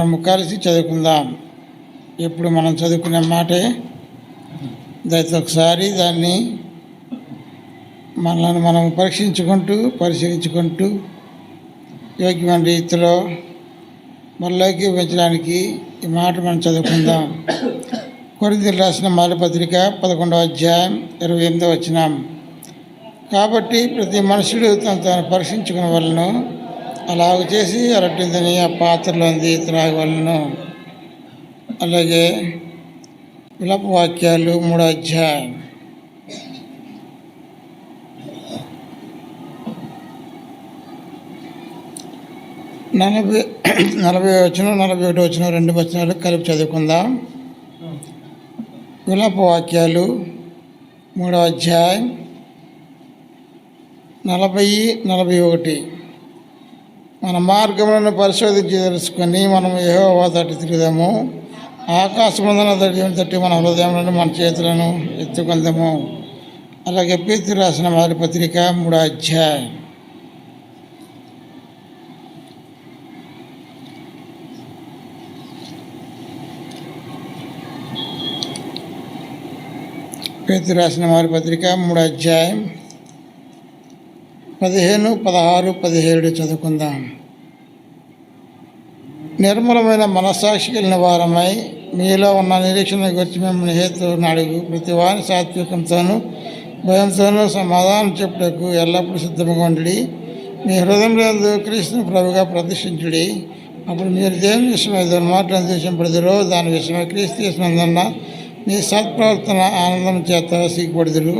మనము కలిసి చదువుకుందాం. ఇప్పుడు మనం చదువుకునే మాటే దయతో ఒకసారి దాన్ని మనల్ని మనం పరిశీలించుకుంటూ యోగ్యమైన రీతిలో మనలోకి పెంచడానికి ఈ మాట మనం చదువుకుందాం. కొరింథీయులకు రాసిన మొదటి పత్రిక 11వ అధ్యాయం 28వ వచనం. కాబట్టి ప్రతి మనుషుడు తను పరీక్షించుకునే వలన అలాగ చేసి అరటిందని ఆ పాత్రలోంది త్రాగవలను. అలాగే విలాప వాక్యాలు 3వ అధ్యాయం 40 వచనం 41 వచనం 2 వచనాలు కలిపి చదువుకుందాం. విలాప వాక్యాలు 3వ అధ్యాయం 40-41. మన మార్గములను పరిశోధించి తెలుసుకొని మనం యెహోవా తట్టు తిరుగుదాము. ఆకాశమందున తట్టి మన హృదయములను మన చేతులను ఎత్తుకుందాము. అలాగే పేతురు రాసిన మొదటి పత్రిక 3వ అధ్యాయం 3వ అధ్యాయం 15, 16, 17 చదువుకుందాం. నిర్మలమైన మనస్సాక్షి కలిగిన వారమై మీలో ఉన్న నిరీక్షణ గురించి మిమ్మల్ని హేతువును అడుగు ప్రతి వారి సాత్వికంతోనూ భయంతోనూ సమాధానం చెప్పుటకు ఎల్లప్పుడూ సిద్ధంగా ఉండి మీ హృదయంలో క్రీస్తుని ప్రభుగా ప్రతిష్ఠించుడి. అప్పుడు మీరు దేవుని విషయమై దుర్మార్గం ద్వేషింపడుదురో దాని విషయమై క్రీస్తు యేసునందున్న మీ సత్ప్రవర్తన ఆనందం చేత సిగ్గుపడుదురు.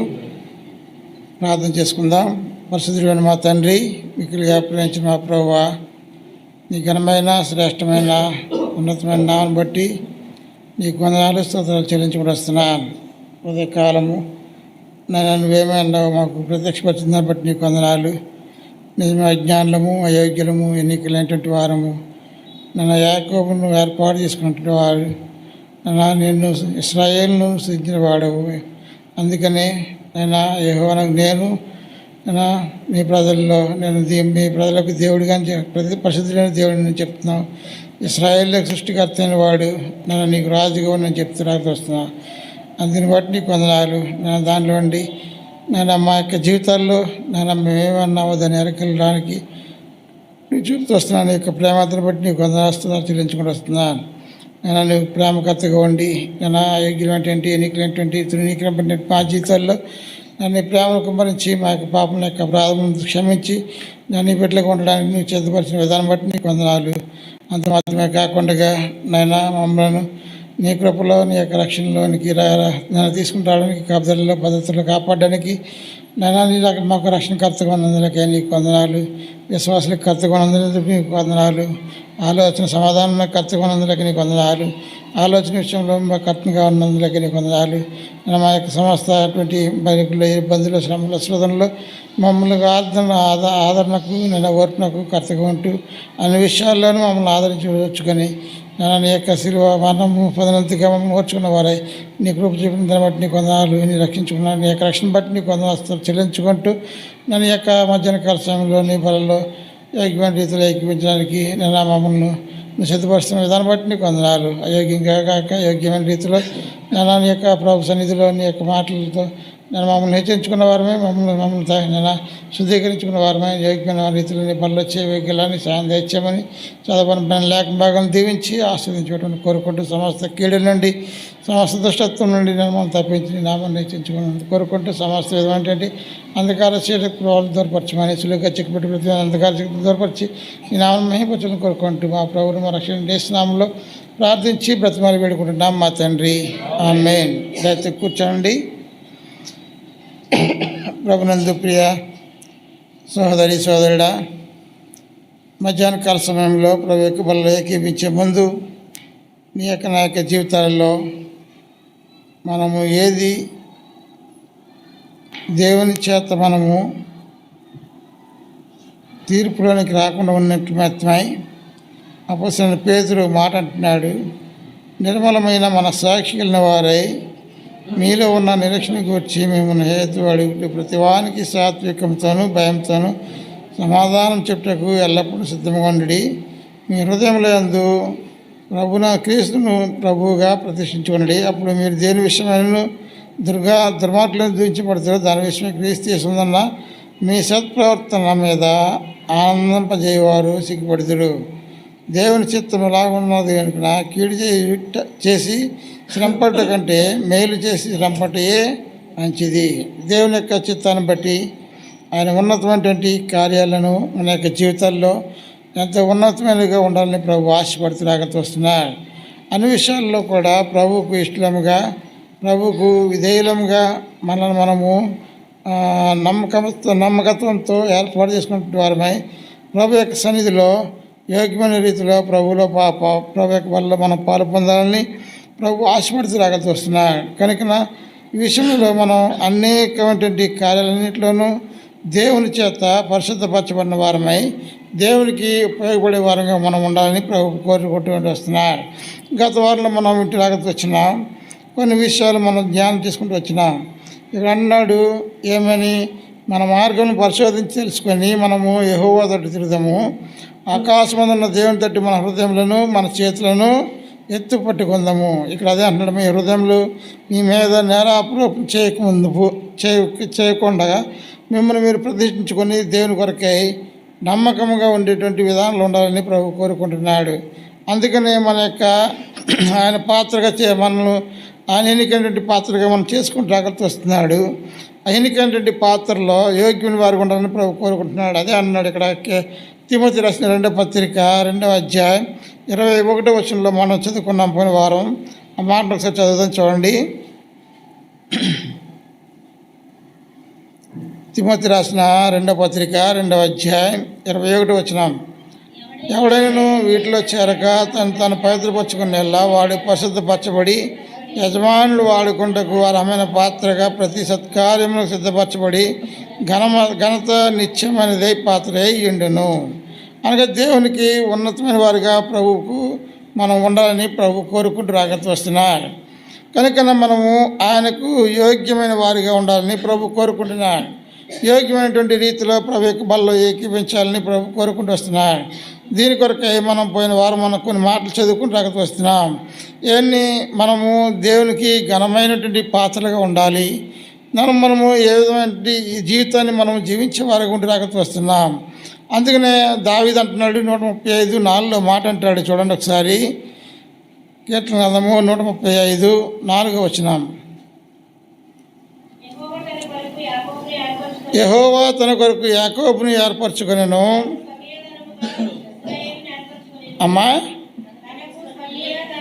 ప్రార్థన చేసుకుందాం. పరిశుద్ధుడైన మా తండ్రి, మిక్కిలిగా ప్రేమించిన మా ప్రభువా, నీ ఘనమైన శ్రేష్టమైన ఉన్నతమైన నామను బట్టి నీకు వందనాలు స్తోత్రాలు చెల్లించుకుని వస్తున్నాను. ఉదయకాలము నేను నువ్వేమైనా మాకు ప్రత్యక్షపరిచిన దాన్ని బట్టి నీకు వందనాలు. నిజమే అజ్ఞానులము అయోగ్యులము ఎన్నికలైనటువంటి వారము నన్ను యాకోబును ఏర్పాటు చేసుకున్నటువంటి వారు నిన్ను ఇశ్రాయేలును సృజించిన వాడవు. అందుకనే యెహోవానగు నేను మీ ప్రజల్లో మీ ప్రజలకు దేవుడిగా ప్రతి పరిశుద్ధులైన దేవుడిని చెప్తున్నావు. ఇశ్రాయేలులకు సృష్టికర్త అయిన వాడు నన్ను నీకు రాజుగా నేను చెప్తున్నా వస్తున్నా. అందుని బట్టి నీకు వందనాలు. నేను దానిలో ఉండి మా యొక్క జీవితాల్లో మేమేమన్నావో దాన్ని ఎరకెళ్ళడానికి నీకు చూపుతూ వస్తున్నాను. నీ యొక్క ప్రేమతను బట్టి నీకు వందనాలు చెల్లించుకుంటూ వస్తున్నాను. నీకు ప్రేమకర్తగా ఉండి అయోగ్యమైనటువంటి ఎన్నికలైనటువంటి తునీకరమైన మా జీవితాల్లో నన్ను ప్రేమను కుమ్మరించి మా యొక్క పాపం యొక్క అపరాధం క్షమించి నన్ను బిడ్డలుగా ఉండడానికి నీకు సిద్ధపరిచిన విధానం బట్టి నీకు వందనాలు. అంత మాత్రమే కాకుండా మమ్మల్ని నీ కృపలో నీ యొక్క రక్షణలోనికి నన్ను తీసుకుంటాడానికి కాపుదలలో పద్ధతుల్లో కాపాడడానికి నీ మాకు రక్షణకర్తగా ఉన్నందులకే నీకు వందనాలు. విశ్వాసాలకు కర్తగా ఉన్నందుకు నీకు వందనాలు. ఆలోచన సమాధానం కర్తగా ఉన్నందులకి నీకు వందనాలు. ఆలోచన విషయంలో మా కర్తగా ఉన్నందులకి నీకు వందనాలు. మా యొక్క సమస్త అటువంటి బైకులు ఇబ్బందులు శ్రమల శోధనలో మమ్మల్ని ఆదరణకు ఓర్పునకు కర్తగా ఉంటూ అన్ని విషయాల్లోనూ మమ్మల్ని ఆదరించుకొని నీ యొక్క శిలువ మరణము పదనంతగా మమ్మల్ని ఓర్చుకున్న వారై నీ కృప చూపిన దాన్ని బట్టి నీకు వందనాలు. నీ రక్షించుకున్నాను. నీ యొక్క రక్షణ బట్టి నీకు వందనాలు చెల్లించుకుంటూ నన్ను యొక్క మధ్యాహ్న కాల సమయంలో నీ బలలో యోగ్యమైన రీతిలో ఏకీపించడానికి మమ్మల్ని సిద్ధపరుస్తున్న విధానం బట్టి నీకు వందనాలు. అయోగ్యంగా కాక యోగ్యమైన రీతిలో నీ యొక్క ప్రభు సన్నిధిలో నీ యొక్క మాటలతో మమ్మల్ని హెచ్చరించుకున్న వారమే మమ్మల్ని శుద్ధీకరించుకున్న వారమే యోగ్యమైన రీతిలో నీ పనులు వచ్చే యోగ్యాలని సాయం తెచ్చామని చదవని పని లేక భాగం దీవించి ఆస్వాదించుకోవడం కోరుకుంటూ సమస్త కీడుల నుండి సమస్త దుష్టత్వం నుండి మమ్మల్ని తప్పించి నామాన్ని హెచ్చించుకున్నాను కోరుకుంటూ సమస్త విధమైనటువంటి అంధకార శక్తి ప్రభావాలు దూరపరచమని సులువుగా చిక్కుపెట్టి ప్రతి అంధకార శక్తి దూరపరిచి ఈ నామం మహిమపరచడం కోరుకుంటూ మా ప్రభువును మా రక్షణ దేశనామంలో ప్రార్థించి బ్రతిమాలి వేడుకుంటున్నాం మా తండ్రి. ఆమేన్. దయచేసి కూర్చోండి. ప్రభునందు ప్రియ సహోదరి సోదరుడా, మధ్యాహ్న కాల సమయంలో ప్రభు యొక్క బలలో ఏకీపించే ముందు నీ యొక్క నా యొక్క జీవితాలలో మనము ఏది దేవుని చేత మనము తీర్పులోనికి రాకుండా ఉన్నట్లు మాత్రమే అపొస్తలుడైన పేతురు మాట అంటున్నాడు. నిర్మలమైన మన సాక్షి కలిగిన వారై మీలో ఉన్న నిరీక్షణ గురించి మిమ్మల్ని హేతు అడుగుతూ ప్రతివానికి సాత్వికంతోనూ భయంతోనూ సమాధానం చెప్పుటకు ఎల్లప్పుడూ సిద్ధంగా ఉండి మీ హృదయంలో యందు ప్రభున క్రీస్తును ప్రభువుగా ప్రతిష్ఠించుకోండి. అప్పుడు మీరు దేని విషయమైన దుర్మార్గులను దూషించబడతారు. దాని విషయమే క్రీస్తు చేస్తుందన్న మీ సత్ప్రవర్తన మీద ఆనందింపజేయవారు సిగ్గుపడుతురు. దేవుని చిత్తం ఎలాగున్నది కనుక కీడు చేసి శ్రమపడ్డ కంటే మేలు చేసి శ్రమపట్టయే మంచిది. దేవుని యొక్క చిత్తాన్ని బట్టి ఆయన ఉన్నతమైనటువంటి కార్యాలను మన యొక్క జీవితాల్లో ఎంతో ఉన్నతమైనదిగా ఉండాలని ప్రభు ఆశపడుతూ వస్తున్నారు. అన్ని విషయాల్లో కూడా ప్రభువుకు ఇష్టముగా, ప్రభువుకు విధేయులముగా మనము నమ్మకత్వంతో ఏర్పాటు చేసుకున్న వారమై ప్రభు యొక్క సన్నిధిలో యోగ్యమైన రీతిలో ప్రభు యొక్క వల్ల మనం పాలు పొందాలని ప్రభు ఆశపడుతూ వస్తున్నారు. కనుక ఈ విషయంలో మనం అనేకమైనటువంటి కార్యాలన్నింటిలోనూ దేవుని చేత పరిశుద్ధపరచబడిన వారమై దేవునికి ఉపయోగపడే వారంగా మనం ఉండాలని ప్రభు కోరుకుంటూ వస్తున్నారు. గత వారంలో మనం ఇంటి వచ్చినాం. కొన్ని విషయాలు మనం ధ్యానం చేసుకుంటూ వచ్చినాం. ఇక్కడ అన్నాడు ఏమని, మన మార్గం పరిశోధించి తెలుసుకొని మనము యెహోవా తట్టు తిరుగుదాము. ఆకాశమందు ఉన్న దేవుని తట్టు మన హృదయములను మన చేతులను ఎత్తు పట్టుకుందాము. ఇక్కడ అదే అంటున్నాడు, మీ హృదయంలో మీ మీద నేరాపరోపం చేయకుండా మిమ్మల్ని మీరు ప్రతిష్ఠించుకొని దేవుని కొరకై నమ్మకంగా ఉండేటువంటి విధానాలు ఉండాలని ప్రభు కోరుకుంటున్నాడు. అందుకనే మన యొక్క ఆయన పాత్రగా మనల్ని ఆయన ఎన్నికైనటువంటి పాత్రగా మనం చేసుకుంటూ జాగ్రత్త వస్తున్నాడు. ఎన్నికైనటువంటి పాత్రలో యోగ్యుని వారు ఉండాలని ప్రభు కోరుకుంటున్నాడు. అదే అన్నాడు ఇక్కడ తిమోతి రాసిన 2వ పత్రిక 2వ అధ్యాయం 21వ వచనంలో మనం చదువుకున్నాం పోయిన వారం. ఆ మాట ఒకసారి చదువుదాం చూడండి. తిమోతి రాసిన 2వ పత్రిక 2వ అధ్యాయం 21వ వచనం. ఎవడైనా వీటిలో చేరక తను పవిత్రపరచుకునేలా వాడు పరిశుద్ధపరచబడి యజమానులు వాడుకుంటకు అర్హమైన పాత్రగా ప్రతి సత్కార్యమును సిద్ధపరచబడి ఘనత నిత్యమైనదే పాత్రే ఉండును. అనగా దేవునికి ఉన్నతమైన వారిగా ప్రభువుకు మనం ఉండాలని ప్రభు కోరుకుంటూ వస్తున్నారు. కనుక మనము ఆయనకు యోగ్యమైన వారిగా ఉండాలని ప్రభు కోరుకుంటున్నాడు. యోగ్యమైనటువంటి రీతిలో ప్రభు యొక్క బల్లో ఏకీపించాలని ప్రభు కోరుకుంటూ వస్తున్నారు. దీని కొరకై మనం పోయిన వారం మనం కొన్ని మాటలు చదువుకుంటూ వస్తున్నాం. ఇవన్నీ మనము దేవునికి ఘనమైనటువంటి పాత్రలుగా ఉండాలి. మనము ఏ విధమైనటువంటి జీవితాన్ని మనం జీవించే వారికి ఉండి వస్తున్నాం. అందుకనే దావీదు అంటున్నాడు 135:4 మాట అంటాడు చూడండి ఒకసారి. కీర్తన గ్రంథము 135:4 వచనం. యెహోవా తన కొరకు యాకోబును ఏర్పరచుకొనెను. అమ్మా,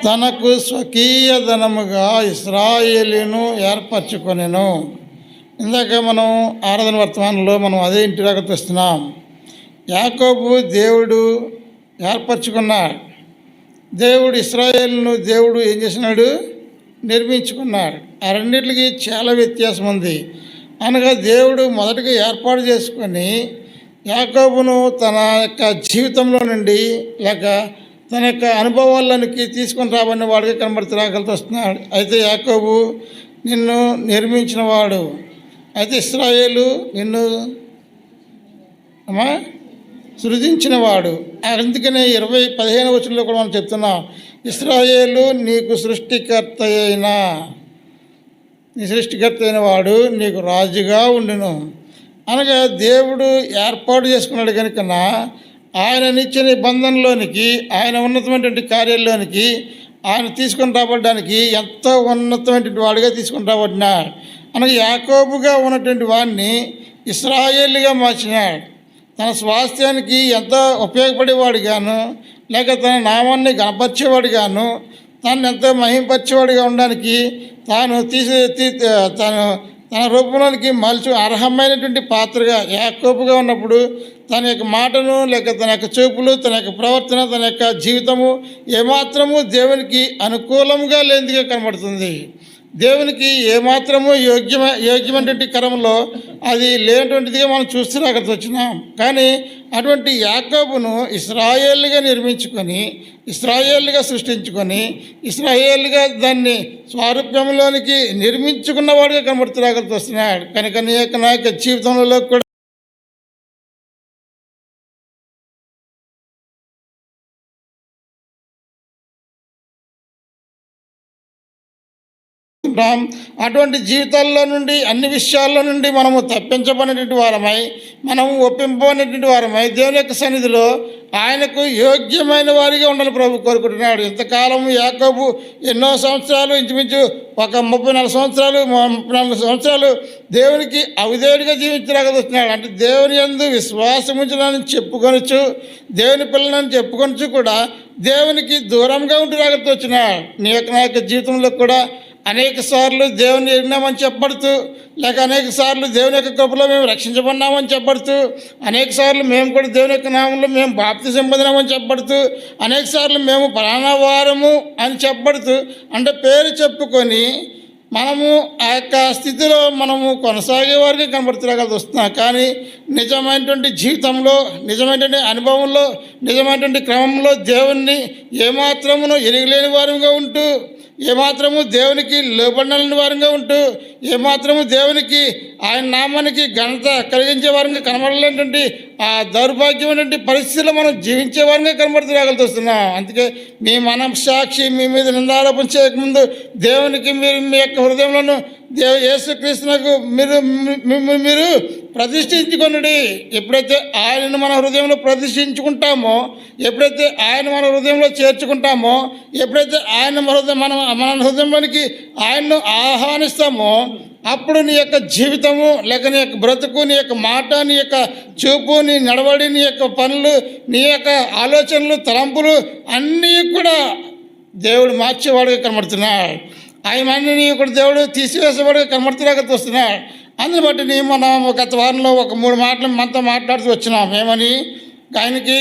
తనకు స్వకీయ ధనముగా ఇశ్రాయేలును ఏర్పరచుకొనెను. ఇందాక మనం ఆరాధన వర్తమానంలో మనం అదే ఇంటి దగ్గరకు వస్తున్నాం. యాకోబు దేవుడు ఏర్పరచుకున్నాడు. దేవుడు ఇశ్రాయేలును దేవుడు ఏం చేసినాడు, నిర్మించుకున్నాడు. ఆ రెండింటికి చాలా వ్యత్యాసం ఉంది. అనగా దేవుడు మొదటగా ఏర్పాటు చేసుకొని యాకోబును తన యొక్క జీవితంలో నుండి లేక తన యొక్క అనుభవాలకి తీసుకొని రాబడిన వాడిగా కనబడుతూ వస్తున్నాడు. అయితే యాకోబు నిన్ను నిర్మించిన వాడు, అయితే ఇశ్రాయేలు నిన్ను సృజించిన వాడు. అందుకనే 15వ వచనంలో కూడా మనం చెప్తున్నాం, ఇశ్రాయేలు నీకు సృష్టికర్త అయిన వాడు నీకు రాజుగా ఉండును. అనగా దేవుడు ఏర్పాటు చేసుకున్నాడు కనుక ఆయన నిత్య నిబంధనలోనికి, ఆయన ఉన్నతమైనటువంటి కార్యాల్లోనికి ఆయన తీసుకొని రాబడ్డానికి ఎంతో ఉన్నతమైనటువంటి వాడిగా తీసుకొని రాబడినాడు. అనగా యాకోబుగా ఉన్నటువంటి వాడిని ఇశ్రాయేలుగా మార్చినాడు. తన స్వాస్థ్యానికి ఎంతో ఉపయోగపడేవాడుగాను, లేక తన నామాన్ని గణపరిచేవాడుగాను, తను ఎంతో మహింపరిచేవాడిగా ఉండడానికి తన రూపంలోనికి మలుచు అర్హమైనటువంటి పాత్రగా యాకోబుగా ఉన్నప్పుడు తన యొక్క మాటను లేక తన యొక్క చూపులు, తన యొక్క ప్రవర్తన, తన యొక్క జీవితము ఏమాత్రము దేవునికి అనుకూలంగా లేనిదిగా కనబడుతుంది. దేవునికి ఏమాత్రము యోగ్యమైనటువంటి కరంలో అది లేనటువంటిదిగా మనం చూస్తూ అక్కడికి వచ్చినాం. కానీ అటువంటి యాకోబును ఇశ్రాయేలుగా నిర్మించుకొని, ఇశ్రాయేలుగా సృష్టించుకొని, ఇశ్రాయేలుగా దాన్ని స్వారూప్యంలోనికి నిర్మించుకున్నవాడుగా కనబడుతూ అక్కడికి వస్తున్నాడు. కనుక నా యొక్క జీవితంలో కూడా బ్రతుకుతుంటాం. అటువంటి జీవితాల్లో నుండి అన్ని విషయాల్లో నుండి మనము తప్పించబడినటువంటి వారమై, మనము ఒప్పింపబడినటువంటి వారమై దేవుని యొక్క సన్నిధిలో ఆయనకు యోగ్యమైన వారిగా ఉండాలని ప్రభు కోరుకుంటున్నాడు. ఇంతకాలం యాకోబు ఎన్నో సంవత్సరాలు, ఇంచుమించు ఒక 34 సంవత్సరాలు 34 సంవత్సరాలు దేవునికి అవిధేయుడిగా జీవించరాగలుగుతున్నాడు. అంటే దేవుని యందు విశ్వాసం ఉంచాలని చెప్పుకొనొచ్చు, దేవుని పిల్లలని చెప్పుకొనొచ్చు కూడా దేవునికి దూరంగా ఉంటూ రాగలుగుతూ వచ్చినాడు. నా యొక్క జీవితంలో కూడా అనేక సార్లు దేవుని ఎరిగినామని చెప్పబడుతూ, లేక అనేక సార్లు దేవుని యొక్క కృపలో మేము రక్షించబడినామని చెప్పబడుతూ, అనేక సార్లు మేము కూడా దేవుని యొక్క నామంలో మేము బాప్తిసం పొందినామని చెప్పబడుతూ, అనేక సార్లు మేము పలానా వారము అని చెప్పబడుతూ, అంటే పేరు చెప్పుకొని మనము ఆ యొక్క స్థితిలో మనము కొనసాగే వారికి కనబడుతురాగలసి వస్తున్నాం. కానీ నిజమైనటువంటి జీవితంలో, నిజమైనటువంటి అనుభవంలో, నిజమైనటువంటి క్రమంలో దేవుణ్ణి ఏమాత్రమును ఎరగలేని వారంగా ఉంటూ, ఏమాత్రము దేవునికి లోబడిన వారంగా ఉంటూ, ఏమాత్రము దేవునికి ఆయన నామానికి ఘనత కలిగించే వారంగా కనబడలేనటువంటి ఆ దౌర్భాగ్యమైనటువంటి పరిస్థితుల్లో మనం జీవించే వారంగా కనబడుతురాగలుగుతూ వస్తున్నాం. అందుకే మీ మనస్సాక్షి మీ మీద నిందారోపణ చేయకముందు దేవునికి మీరు మీ యొక్క హృదయంలోనూ యేసుక్రీస్తునకు మీరు ప్రతిష్ఠించుకొనుడి. ఎప్పుడైతే ఆయనను మన హృదయంలో ప్రతిష్ఠించుకుంటామో, ఎప్పుడైతే ఆయన మన హృదయంలో చేర్చుకుంటామో, ఎప్పుడైతే ఆయన మన హృదయంలోనికి ఆయన్ను ఆహ్వానిస్తామో, అప్పుడు నీ యొక్క జీవితము, లేక నీ యొక్క బ్రతుకు, నీ యొక్క మాట, నీ యొక్క చూపు, నీ నడవడి, నీ యొక్క పనులు, నీ యొక్క ఆలోచనలు, తలంపులు అన్నీ కూడా దేవుడు మార్చేవాడుగా కనబడుతున్నాడు. ఆయనన్నీ కూడా దేవుడు తీసివేసేవాడుగా కనబడుతురాగతి వస్తున్నాడు. అందుని బట్టి మనం గత వారంలో ఒక 3 మాటలు మనతో మాట్లాడుతూ వచ్చినాం. ఏమని? ఆయనకి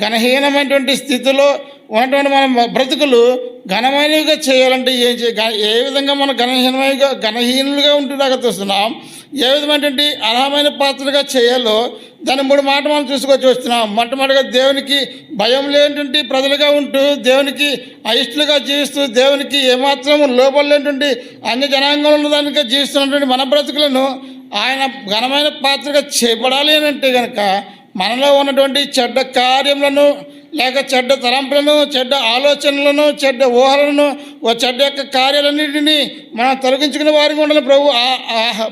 ఘనహీనమైనటువంటి స్థితిలో ఉన్నటువంటి మన బ్రతుకులు ఘనమైనవిగా చేయాలంటే ఏ విధంగా మనం ఘనహీనులుగా ఉంటున్నాగతి వస్తున్నాం, ఏ విధమైనటువంటి అర్హమైన పాత్రగా చేయాలో దాన్ని 3 మాటలు మనం చూసుకొచ్చి వస్తున్నాం. మొట్టమొదటిగా దేవునికి భయం లేనటువంటి ప్రజలుగా ఉంటూ, దేవునికి అయిష్టులుగా జీవిస్తూ, దేవునికి ఏమాత్రం లోపలేనటువంటి అన్య జనాంగంలో ఉన్నదానిగా జీవిస్తున్నటువంటి మన బ్రతుకులను ఆయన ఘనమైన పాత్రగా చేపడాలి అని అంటే కనుక మనలో ఉన్నటువంటి చెడ్డ కార్యములను, లేక చెడ్డ తలంపులను, చెడ్డ ఆలోచనలను, చెడ్డ ఊహలను, చెడ్డ యొక్క కార్యాలన్నింటినీ మనం తొలగించుకునే వారిగా ఉండాలని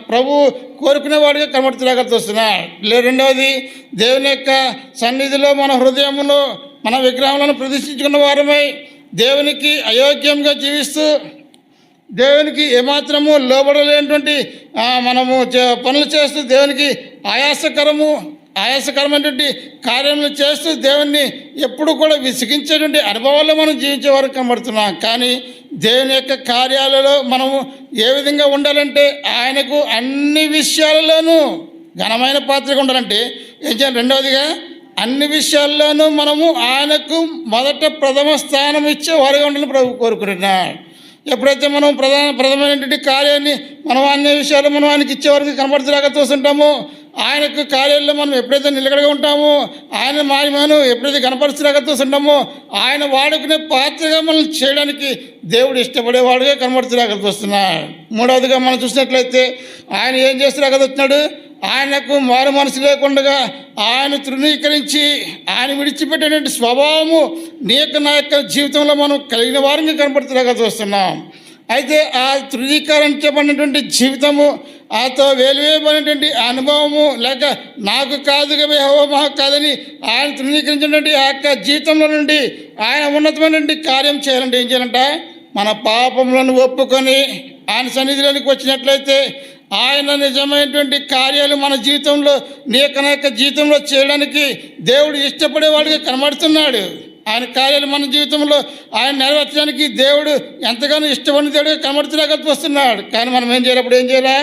ప్రభు కోరుకునేవాడిగా కనబడుతురాగలుగుతూ వస్తున్నాడు. రెండవది, దేవుని యొక్క సన్నిధిలో మన హృదయంలో మన విగ్రహములను ప్రతిష్ఠించుకున్న వారమై దేవునికి అయోగ్యంగా జీవిస్తూ, దేవునికి ఏమాత్రము లోబడలేనటువంటి మనము పనులు చేస్తూ, దేవునికి ఆయాసకరమైనటువంటి కార్యములు చేస్తూ, దేవుణ్ణి ఎప్పుడు కూడా విసిగించేటువంటి అనుభవాల్లో మనం జీవించే వరకు కనబడుతున్నాం. కానీ దేవుని యొక్క కార్యాలలో మనము ఏ విధంగా ఉండాలంటే, ఆయనకు అన్ని విషయాలలోనూ ఘనమైన పాత్రగా ఉండాలంటే ఏం చేయాలి? రెండవదిగా, అన్ని విషయాల్లోనూ మనము ఆయనకు మొదట ప్రథమ స్థానం ఇచ్చే వారిగా ఉండాలని ప్రభు కోరుకుంటున్నాడు. ఎప్పుడైతే మనం ప్రధానమైనటువంటి కార్యాన్ని మనం అన్ని విషయాలు మనం ఆయనకి ఇచ్చేవారికి కనబడుతులాగా చూస్తుంటామో, ఆయనకు కార్యాల్లో మనం ఎప్పుడైతే నిలకడగా ఉంటామో, ఆయన మనం ఎప్పుడైతే కనపరుచులాగా చూస్తుంటామో, ఆయన వాడుకునే పాత్రగా మనం చేయడానికి దేవుడు ఇష్టపడేవాడుగా కనబడుతులాగా చూస్తున్నాడు. మూడవదిగా మనం చూసినట్లయితే ఆయన ఏం చేస్తులాగా వస్తున్నాడు? ఆయనకు మారు మనసు లేకుండా ఆయన తృణీకరించి ఆయన విడిచిపెట్టేటువంటి స్వభావము నా యొక్క జీవితంలో మనం కలిగిన వారిని కనబడుతులాగా చూస్తున్నాం. అయితే ఆ తృణీకరించబడినటువంటి జీవితము, ఆతో వేలువేయబడినటువంటి అనుభవము, లేక నాకు కాదుగా మాకు కాదని ఆయన తృణీకరించినటువంటి ఆ యొక్క జీవితంలో నుండి ఆయన ఉన్నతమైనటువంటి కార్యం చేయాలంటే ఏం చేయాలంట? మన పాపములను ఒప్పుకొని ఆయన సన్నిధిలోనికి వచ్చినట్లయితే ఆయన నిజమైనటువంటి కార్యాలు మన జీవితంలో నా యొక్క జీవితంలో చేయడానికి దేవుడు ఇష్టపడేవాడిగా కనబడుతున్నాడు. ఆయన కార్యాలు మన జీవితంలో ఆయన నెరవేర్చడానికి దేవుడు ఎంతగానో ఇష్టపడిన దేవుడిగా కనబడుతులాగా వస్తున్నాడు. కానీ మనం ఏం చేయాలి? అప్పుడు ఏం చేయాలా?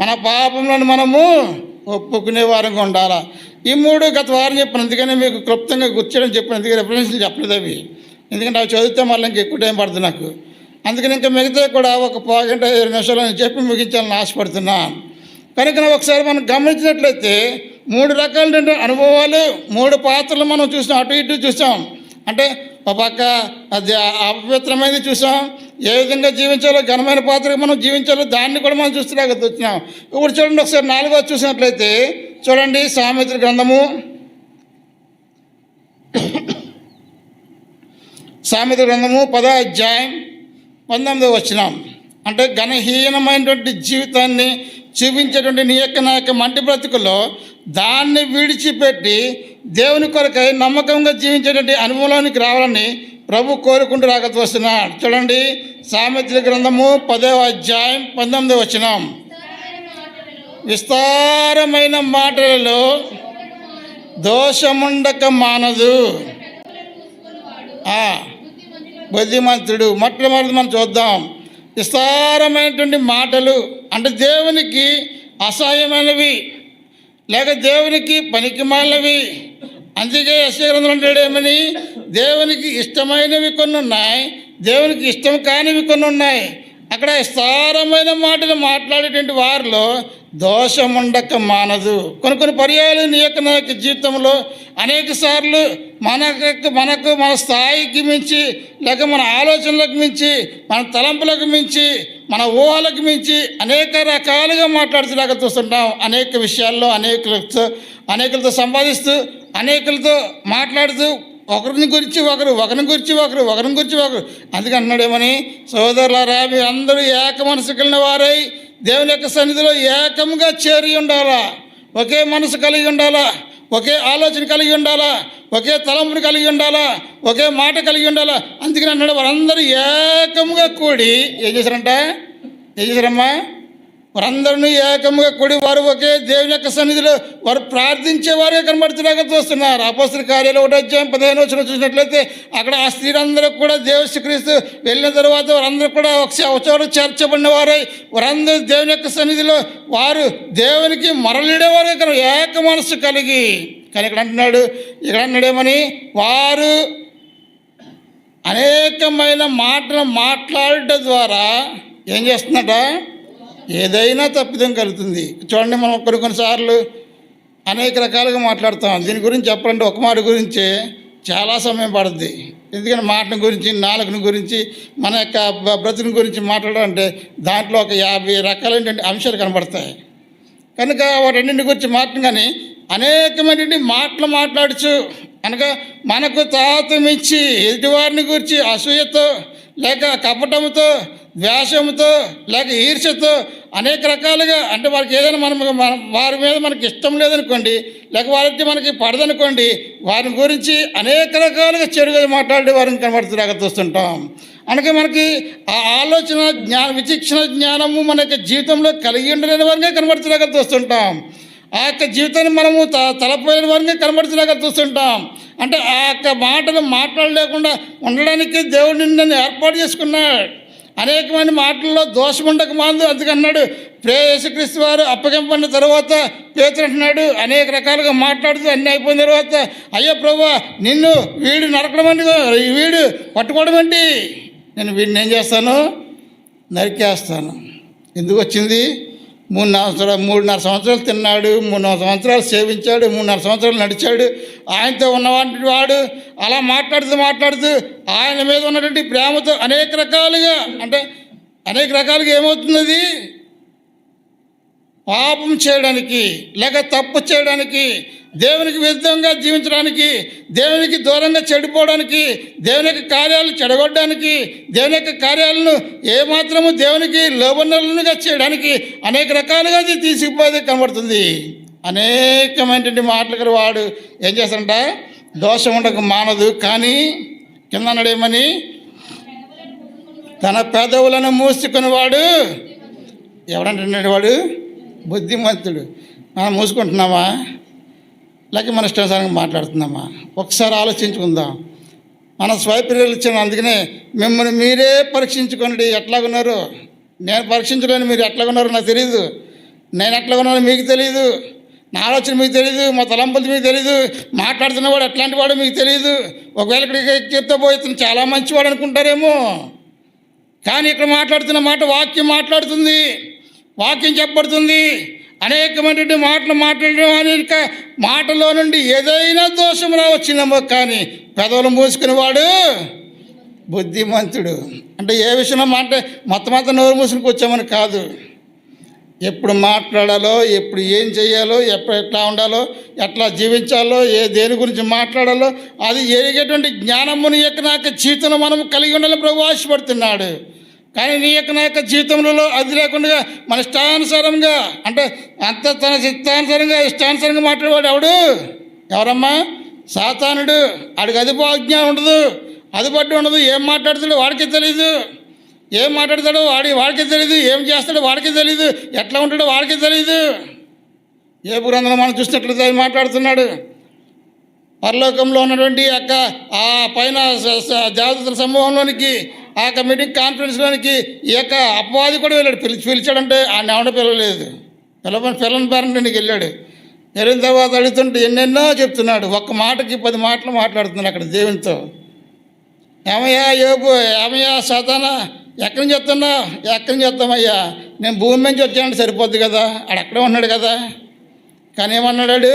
మన పాపంలో మనము ఒప్పుకునే వారంగా ఉండాలా. ఈ 3 గత వారం చెప్పిన, అందుకనే మీకు క్లుప్తంగా గుర్చేయడం చెప్పిన, అందుకే రెఫరెన్స్లు చెప్పలేదు అవి, ఎందుకంటే అవి చదివితే మళ్ళీ ఇంకా ఎక్కువ టైం పడుతుంది నాకు. అందుకని ఇంకా మిగతా కూడా ఒక 1 గంట 20 నిమిషాలు అని చెప్పి ముగించాలని ఆశపడుతున్నాను. కనుక ఒకసారి మనం గమనించినట్లయితే 3 రకాలైన అనుభవాలు, 3 పాత్రలు మనం చూసాం, అటు ఇటు చూసాం. అంటే ఒక పక్క అది అపవిత్రమైనది చూసాం, ఏ విధంగా జీవించాలో, ఘనమైన పాత్రగా మనం జీవించాలో దాన్ని కూడా మనం చూస్తున్నాక వచ్చినాం. ఇప్పుడు చూడండి, ఒకసారి 4వ చూసినట్లయితే చూడండి, సామెతల గ్రంథము 10వ అధ్యాయం 19వ వచనం. అంటే ఘనహీనమైనటువంటి జీవితాన్ని చూపించేటువంటి నా యొక్క మంటి బ్రతుకులో దాన్ని విడిచిపెట్టి దేవుని కొరకై నమ్మకంగా జీవించేటువంటి అనుభవంలోనికి రావాలని ప్రభు కోరుకుంటూ వస్తున్నాడు. చూడండి, సామెతల గ్రంథము 10వ అధ్యాయం 19వ వచనం. విస్తారమైన మాటలలో దోషముండక మానదు. బుద్ధిమంతుడు. మొట్టమొదటి మనం చూద్దాం. విస్తారమైనటువంటి మాటలు అంటే దేవునికి అసహ్యమైనవి లేక దేవునికి పనికిమాలినవి. అందుకే యెషయా గ్రంథంలో అంటాడేమని, దేవునికి ఇష్టమైనవి కొన్ని ఉన్నాయి, దేవునికి ఇష్టం కానివి కొన్ని ఉన్నాయి. అక్కడ విస్తారమైన మాటలు మాట్లాడేటువంటి వారిలో దోషం ఉండక మానదు. కొన్ని పర్యాలు నీ యొక్క నా యొక్క జీవితంలో అనేక సార్లు మనకు మన స్థాయికి మించి లేక మన ఆలోచనలకు మించి మన తలంపులకు మించి మన ఊహలకు మించి అనేక రకాలుగా మాట్లాడుతూ చూస్తుంటాం. అనేక విషయాల్లో అనేకులతో సంపాదిస్తూ అనేకులతో మాట్లాడుతూ ఒకరిని గురించి ఒకరు. అందుకే అన్నాడేమని, సోదరులారా మీరు అందరూ ఏక మనసు కలిగిన వారై దేవుని యొక్క సన్నిధిలో ఏకముగా చేరి ఉండాలా, ఒకే మనసు కలిగి ఉండాలా, ఒకే ఆలోచన కలిగి ఉండాలా, ఒకే తలంపుని కలిగి ఉండాలా, ఒకే మాట కలిగి ఉండాలా. అందుకని అన్నాడు వారందరూ ఏకముగా కూడి ఏం చేశారమ్మా? వారందరినీ ఏకముగా కూడి వారు ఒకే దేవుని యొక్క సన్నిధిలో వారు ప్రార్థించేవారుగా కనబడుతున్నాగా చూస్తున్నారు. అపోస్తల కార్యాలు 1వ అధ్యాయం 15వ వచనం చూసినట్లయితే అక్కడ ఆ స్త్రీలందరూ కూడా యేసుక్రీస్తు వెళ్ళిన తర్వాత వారందరూ కూడా ఒక చోట చేర్చబడిన వారై వారందరూ దేవుని యొక్క సన్నిధిలో వారు దేవునికి మరలిడేవారుగా ఏక మనసు కలిగి. కానీ ఇక్కడ అన్నాడేమని, వారు అనేకమైన మాటలు మాట్లాడటం ద్వారా ఏం చేస్తున్నట, ఏదైనా తప్పిదం కలుగుతుంది. చూడండి, మనం కొన్నిసార్లు అనేక రకాలుగా మాట్లాడతాం. దీని గురించి చెప్పాలంటే ఒక మాట గురించి చాలా సమయం పడుతుంది. ఎందుకంటే మాటను గురించి, నాలుకను గురించి, మన యొక్క బ్రతుకుని గురించి మాట్లాడాలంటే దాంట్లో ఒక 50 రకాలైనటువంటి అంశాలు కనబడతాయి. కనుక వాటన్నింటి గురించి మాట్లాడు. కానీ అనేకమైనటువంటి మాటలు మాట్లాడచ్చు అనగా మనకు తాతమిచ్చి ఎదుటివారిని గురించి అసూయతో లేక కపటముతో ద్వేషంతో లేక ఈర్ష్యతో అనేక రకాలుగా అంటే వారికి ఏదైనా మనం వారి మీద మనకి ఇష్టం లేదనుకోండి, లేక వారికి మనకి పడదనుకోండి, వారి గురించి అనేక రకాలుగా చెడుగా మాట్లాడే వారిని కనబడుతున్నాగా చూస్తుంటాం. అందుకే మనకి ఆ ఆలోచన విచక్షణ జ్ఞానము మన యొక్క జీవితంలో కలిగి ఉండలేని వారిగా కనబడుతున్నాగా చూస్తుంటాం. ఆ యొక్క జీవితాన్ని మనము తలపోయిన వారిగా కనబడుతున్నాగా చూస్తుంటాం. అంటే ఆ యొక్క మాటలు మాట్లాడలేకుండా ఉండడానికి దేవుడు నిన్ను ఏర్పాటు చేసుకున్నాడు. అనేకమైన మాటల్లో దోషం ఉండక మాందు. అందుకన్నాడు యేసుక్రీస్తు వారు అప్పగింపడిన తర్వాత పేతురు అంటున్నాడు, అనేక రకాలుగా మాట్లాడుతూ అన్నీ అయిపోయిన తర్వాత, అయ్యో ప్రభువా నిన్ను వీడు నరకడం అంటే వీడు పట్టుకోవడం ఏంటి, నేను వీడిని ఏం చేస్తాను, నరికేస్తాను. ఎందుకు వచ్చింది? 3.5 సంవత్సరాలు తిన్నాడు, 3.5 సంవత్సరాలు సేవించాడు, 3.5 సంవత్సరాలు నడిచాడు. ఆయనతో ఉన్నవాడి వాడు అలా మాట్లాడుతూ ఆయన మీద ఉన్నటువంటి ప్రేమతో అనేక రకాలుగా ఏమవుతున్నది, పాపం చేయడానికి లేక తప్పు చేయడానికి, దేవునికి విరుద్ధంగా జీవించడానికి, దేవునికి దూరంగా చెడిపోవడానికి, దేవుని యొక్క కార్యాలను చెడగొట్టడానికి, దేవుని యొక్క కార్యాలను ఏమాత్రము దేవునికి లోబనలుగా చేయడానికి అనేక రకాలుగా అది తీసుకుపోయేది కనబడుతుంది. అనేకమైనటువంటి మాటలు వాడు ఏం చేస్తాడంట, దోషం ఉండక మానదు. కానీ కింద అన్నాడేమని, తన పెదవులను మూసుకునేవాడు ఎవడంటున్నాడు, వాడు బుద్ధిమంతుడు. మనం మూసుకుంటున్నామా లేక మన ఇష్టానుసారంగా మాట్లాడుతున్నామా? ఒకసారి ఆలోచించుకుందాం. మన స్వైప్రియలు ఇచ్చిన అందుకనే మిమ్మల్ని మీరే పరీక్షించుకోండి. ఎట్లాగున్నారు, నేను పరీక్షించలేను, మీరు ఎట్లాగున్నారో నాకు తెలియదు, నేను ఎట్లాగున్నారో మీకు తెలియదు, నా ఆలోచన మీకు తెలియదు, మా తలంపులు మీకు తెలియదు, మాట్లాడుతున్నవాడు ఎట్లాంటి వాడు మీకు తెలియదు. ఒకవేళ ఇక్కడికి చెప్తే పోయి చాలా మంచివాడు అనుకుంటారేమో, కానీ ఇక్కడ మాట్లాడుతున్న మాట వాక్యం మాట్లాడుతుంది, వాక్యం చెప్పబడుతుంది. అనేకమైనటువంటి మాటలు మాట్లాడడం అనేక మాటలో నుండి ఏదైనా దోషం రావచ్చునేమో, కానీ పెదవులు మూసుకునేవాడు బుద్ధిమంతుడు. అంటే ఏ విషయంలో అంటే మొత్తం నోరు మూసుకు వచ్చామని కాదు, ఎప్పుడు మాట్లాడాలో, ఎప్పుడు ఏం చేయాలో, ఎట్లా ఉండాలో, ఎట్లా జీవించాలో, దేని గురించి మాట్లాడాలో అది ఎరిగేటువంటి జ్ఞానముని యొక్క నాకు జీవితంలో మనం కలిగి ఉండాలని ప్రభు ఆశపడుతున్నాడు. కానీ నీ యొక్క నా యొక్క జీవితంలో అది లేకుండా మన ఇష్టానుసారంగా అంటే అంత తన ఇష్టానుసారంగా మాట్లాడేవాడు ఎవరమ్మా? సాతానుడు. ఆడికి అదుపు అజ్ఞానం ఉండదు, అదుపట్టు ఉండదు. ఏం మాట్లాడుతాడో వాడికి తెలియదు, ఏం మాట్లాడతాడో వాడికి తెలియదు, ఏం చేస్తాడో వాడికి తెలియదు, ఎట్లా ఉంటాడో వాడికి తెలియదు. ఏ గ్రంథంలో మనం చూసినట్లయితే ఆయన మాట్లాడుతున్నాడు. పరలోకంలో ఉన్నటువంటి యొక్క ఆ పైన దేవతల సమూహంలోనికి ఆ యొక్క మీటింగ్ కాన్ఫరెన్స్లోనికి ఈ యొక్క అపవాది కూడా వెళ్ళాడు. పిలిచాడంటే ఆయన ఎవడ పిలవలేదు, పిల్లని పేరంటే నీకు వెళ్ళాడు. వెళ్ళిన తర్వాత అడుగుతుంటే ఎన్నెన్నో చెప్తున్నాడు. ఒక్క మాటకి 10 మాటలు మాట్లాడుతున్నాడు అక్కడ దేవునితో. ఏమయ్యా యోబు, ఏమయ్యా సాతానా, ఎక్కడి నుంచి చెప్తున్నావు? ఎక్కడి నుంచి చెప్తామయ్యా, నేను భూమి నుంచి వచ్చానంటే సరిపోద్ది కదా, ఆడక్కడే ఉన్నాడు కదా. కానీ ఏమన్నాడు?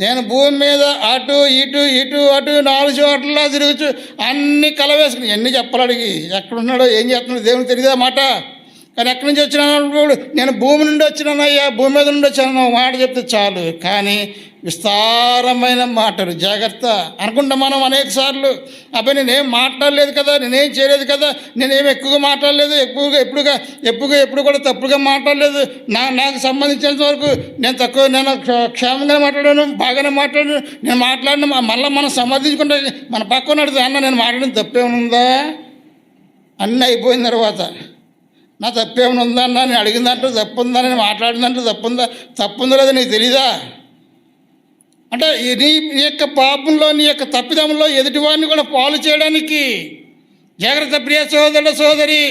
నేను భూమి మీద అటు ఇటు అటు 4 చోట్ల తిరుగుచు అన్ని కలవేసుకుని ఎన్ని చెప్పాలి అడిగి ఎక్కడున్నాడో ఏం చేస్తున్నాడో దేవునికి తెలియదా మాట. కానీ ఎక్కడి నుంచి వచ్చినాడు? నేను భూమి నుండి వచ్చినానయ్యా, భూమి మీద నుండి వచ్చాను మాట చెప్తే చాలు. కానీ విస్తారమైన మాటలు, జాగ్రత్త అనుకుంటా మనం అనేక సార్లు. అబ్బాయి నేనేం మాట్లాడలేదు కదా, నేనేం చేయలేదు కదా, నేనేం ఎక్కువగా మాట్లాడలేదు, ఎప్పుడు కూడా తప్పుగా మాట్లాడలేదు, నాకు సంబంధించినంత వరకు నేను క్షేమంగానే మాట్లాడాను, బాగానే మాట్లాడాను. నేను మాట్లాడిన మళ్ళీ మనం సమర్థించుకుంటే మన పక్కన అడుగుతా, అన్న నేను మాట్లాడిన తప్పేమనుందా? అన్నీ అయిపోయిన తర్వాత నా తప్పేమైనా ఉందన్నా, నేను అడిగిన దాంట్లో తప్పు ఉందా, నేను మాట్లాడిన దాంట్లో తప్పుందో లేదో నీకు తెలీదా? అంటే నీ యొక్క పాపంలో, నీ యొక్క తప్పిదంలో ఎదుటివాడిని కూడా పాలు చేయడానికి జాగ్రత్త. ప్రియ సోదరి,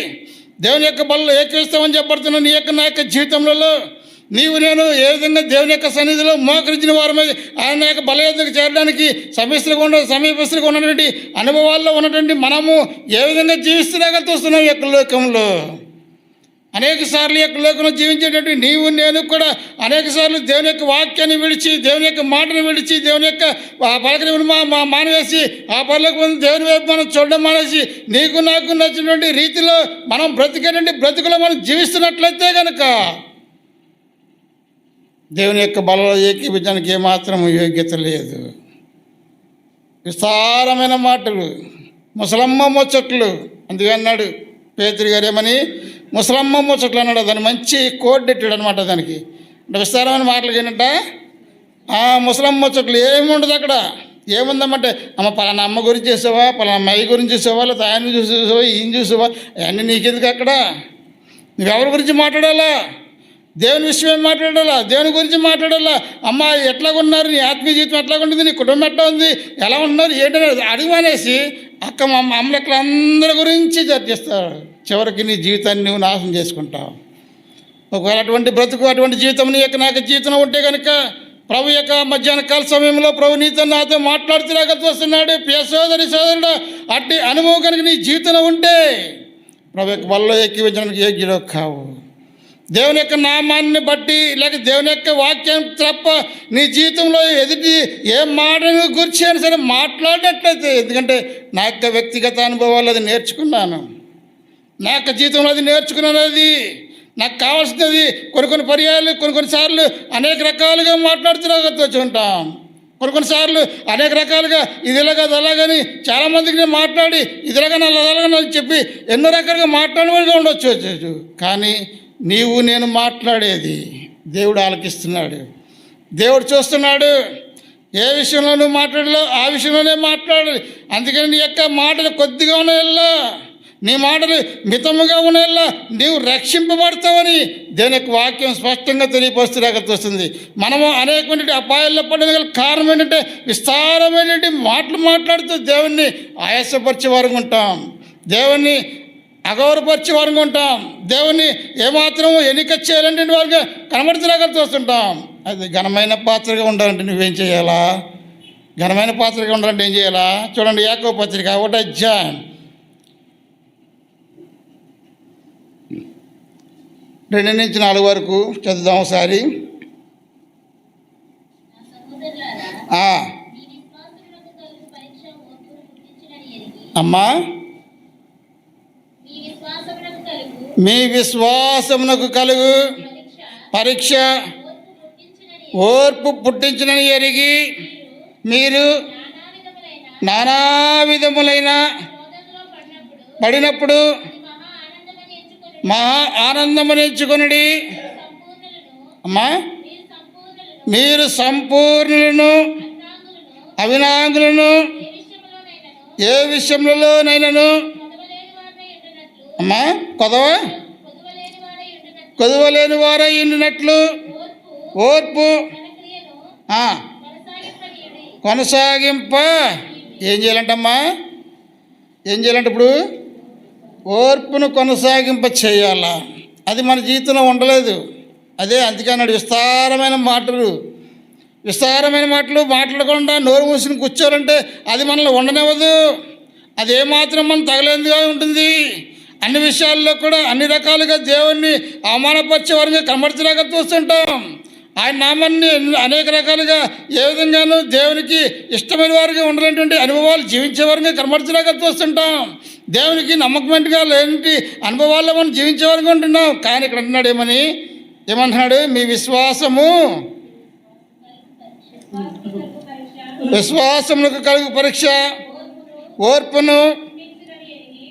దేవుని యొక్క బలలో ఏకీస్తామని చెప్పబడుతున్న నీ యొక్క నా యొక్క జీవితంలో నీవు నేను ఏ విధంగా దేవుని యొక్క సన్నిధిలో మోకరించిన వారమే ఆయన యొక్క బలయోధకు చేరడానికి సమీపస్తులుగా ఉన్నటువంటి అనుభవాల్లో ఉన్నటువంటి మనము ఏ విధంగా జీవిస్తున్నాం ఈ యొక్క లోకంలో. అనేక సార్లు యొక్క లోకంలో జీవించేటటువంటి నీవు నేను కూడా అనేక సార్లు దేవుని యొక్క వాక్యాన్ని విడిచి, దేవుని యొక్క మాటను విడిచి, దేవుని యొక్క పలకని మానేసి ఆ పనులకు దేవుని వైపు మనం చూడడం మానేసి నీకు నాకు నచ్చినటువంటి రీతిలో మనం బ్రతుకులో మనం జీవిస్తున్నట్లయితే కనుక దేవుని యొక్క బలంలో ఏకీపించడానికి ఏమాత్రం యోగ్యత లేదు. విస్తారమైన మాటలు, ముసలమ్మ ముచ్చట్లు. అందుకే అన్నాడు పేతురు గారు, ఏమని ముసలమ్మ ముచ్చట్లు అన్నాడు. దాన్ని మంచి కోడ్ పెట్టాడు అనమాట. దానికి అంటే విస్తారమైన మాటలు ఏంటంటే ముసలమ్మ ముచ్చట్లు ఏముండదు అక్కడ. ఏముందమ్మంటే పలానా అమ్మ గురించి చూసావా, పలానా అమ్మాయి గురించి చూసావా, లేదా ఆయన చూసావా, ఈయన చూసావా, అవన్నీ నీకెందుకు అక్కడ? నువ్వెవరి గురించి మాట్లాడాలా? దేవుని విషయమే మాట్లాడాలా, దేవుని గురించి మాట్లాడాలా. అమ్మ ఎట్లాగున్నారు, నీ ఆత్మీయ జీవితం ఎట్లాగుంటుంది, నీ కుటుంబం ఎట్లా ఉంది, ఎలా ఉన్నారు ఏంటనేది అడిగిమానేసి మా అమ్మలెక్కల అందరి గురించి చర్చిస్తాడు. చివరికి నీ జీవితాన్ని నువ్వు నాశనం చేసుకుంటావు. ఒకవేళ అటువంటి జీవితం నీ యొక్క నాకు జీవితం ఉంటే కనుక ప్రభు యొక్క మధ్యాహ్న కాల సమయంలో ప్రభు నీతో నాతో మాట్లాడుతున్నాక వస్తున్నాడు. ప్రియ సోదరుడు, అట్టి అనుభవం కనుక నీ జీవితంలో ఉంటే ప్రభు యొక్క బలలో ఎక్కించడానికి యోగ్యుడు కావు. దేవుని యొక్క నామాన్ని బట్టి లేక దేవుని యొక్క వాక్యం తప్ప నీ జీవితంలో ఎదుటి ఏ మాటను గురించి అయినా సరే మాట్లాడినట్లయితే, ఎందుకంటే నా యొక్క వ్యక్తిగత అనుభవాలు అది నేర్చుకున్నాను, నా యొక్క జీవితంలో అది నేర్చుకున్నాను. అది నాకు కావాల్సినది. కొన్ని పర్యాలు కొన్నిసార్లు అనేక రకాలుగా మాట్లాడుతూ ఉంటాం. కొన్నిసార్లు అనేక రకాలుగా ఇది ఇలాగ అది అలాగని చాలామందికి నేను మాట్లాడి ఇది ఇలాగని అలాగని అని చెప్పి ఎన్నో రకాలుగా మాట్లాడేవాడిగా ఉండొచ్చు. కానీ నీవు నేను మాట్లాడేది దేవుడు ఆలకిస్తున్నాడు, దేవుడు చూస్తున్నాడు. ఏ విషయంలో నువ్వు మాట్లాడలో ఆ విషయంలోనే మాట్లాడాలి. అందుకని నీ యొక్క మాటలు కొద్దిగా ఉన్నాయల్లా, నీ మాటలు మితముగా ఉన్నాయల్లా నీవు రక్షింపబడతావని దేవుని యొక్క వాక్యం స్పష్టంగా తెలియపరుస్తుంది. మనము అనేకమైన అపాయాల్లో పడడానికి కారణం ఏంటంటే విస్తారమైనటువంటి మాటలు మాట్లాడుతూ దేవుణ్ణి ఆయాసపరిచే వారుగా ఉంటాం, దేవుణ్ణి అగౌరవపరిచే వారుగా ఉంటాం, దేవుణ్ణి ఏమాత్రము ఎన్నిక చేయాలంటే వారుగా కనబడుతులాగా చూస్తుంటాం. అది ఘనమైన పాత్రగా ఉండాలంటే నువ్వేం చేయాలా? ఘనమైన పాత్రగా ఉండాలంటే ఏం చేయాలా? చూడండి, యాకోబు పత్రిక 1వ అధ్యాయం 2 నుంచి 4 వరకు చదువుదాం ఒకసారి. అమ్మా, మీ విశ్వాసమునకు కలుగు పరీక్ష ఓర్పు పుట్టించినని ఎరిగి మీరు నానా విధములైన పడినప్పుడు మహా ఆనందమునించుకొనుడి. అమ్మా, మీరు సంపూర్ణులను అవినాంగులను ఏ విషయంలోనైనాను అమ్మా కొదవలేని వారై ఉండినట్లు ఓర్పు కొనసాగింప ఏం చేయాలంటమ్మా? ఏం చేయాలంటే ఇప్పుడు ఓర్పును కొనసాగింప చేయాలా? అది మన జీవితంలో ఉండలేదు. అదే అందుకన్నాడు విస్తారమైన మాటలు మాట్లాడకుండా నోరు మూసుకుని కూర్చోాలంటే అది మనల్ని ఉండనివ్వదు. అది ఏమాత్రం మనం తగలేందుగా ఉంటుంది. అన్ని విషయాల్లో కూడా అన్ని రకాలుగా దేవుణ్ణి అవమానపరిచే వారిగా కనబడుతులాగా చూస్తుంటాం. ఆయన నామాన్ని అనేక రకాలుగా ఏ విధంగానూ దేవునికి ఇష్టమైన వారిగా ఉండలేటువంటి అనుభవాలు జీవించే వారిగా కనబడుతులాగా చూస్తుంటాం. దేవునికి నమ్మకమైనగా లేని అనుభవాల్లో మనం జీవించే వారిగా ఉంటున్నాం. కానీ ఇక్కడ అంటున్నాడు ఏమంటున్నాడు? మీ విశ్వాసములకు కలుగు పరీక్ష ఓర్పును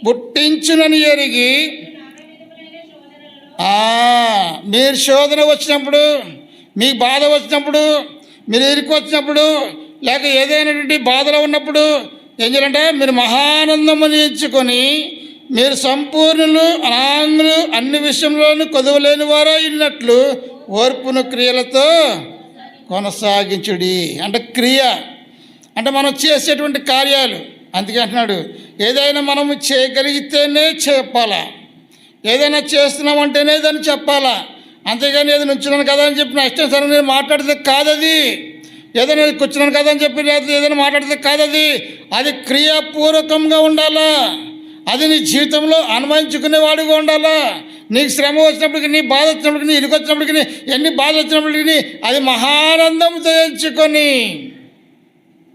పుట్టించునని ఎరిగి. మీరు శోధన వచ్చినప్పుడు, మీకు బాధ వచ్చినప్పుడు, మీరు ఇరుకు వచ్చినప్పుడు, లేక ఏదైనటువంటి బాధలో ఉన్నప్పుడు ఏం చేయాలంటే మీరు మహానందముని ఎంచుకొని మీరు సంపూర్ణులు అనాంగులు అన్ని విషయంలోనూ కొదవలేని వారో ఉన్నట్లు ఓర్పును క్రియలతో కొనసాగించుడి. అంటే క్రియ అంటే మనం చేసేటువంటి కార్యాలు. అందుకే అంటున్నాడు ఏదైనా మనం చేయగలిగితేనే చెప్పాలా, ఏదైనా చేస్తున్నామంటేనే దాన్ని చెప్పాలా. అంతేగాని ఏదో నుంచున్నాను కదా అని చెప్పి నా ఇష్టం సరే నేను మాట్లాడితే కాదది. ఏదైనా కూర్చున్నాను కదా అని చెప్పి లేదా ఏదైనా మాట్లాడితే కాదది. అది క్రియాపూర్వకంగా ఉండాలా. అది నీ జీవితంలో అనుభవించుకునేవాడుగా ఉండాలా. నీకు శ్రమ వచ్చినప్పటికీ, నీ బాధ వచ్చినప్పటికీ, నీ ఇరుకు వచ్చినప్పటికీ, ఎన్ని బాధ వచ్చినప్పటికీ అది మహానందంతో ఎంచుకొని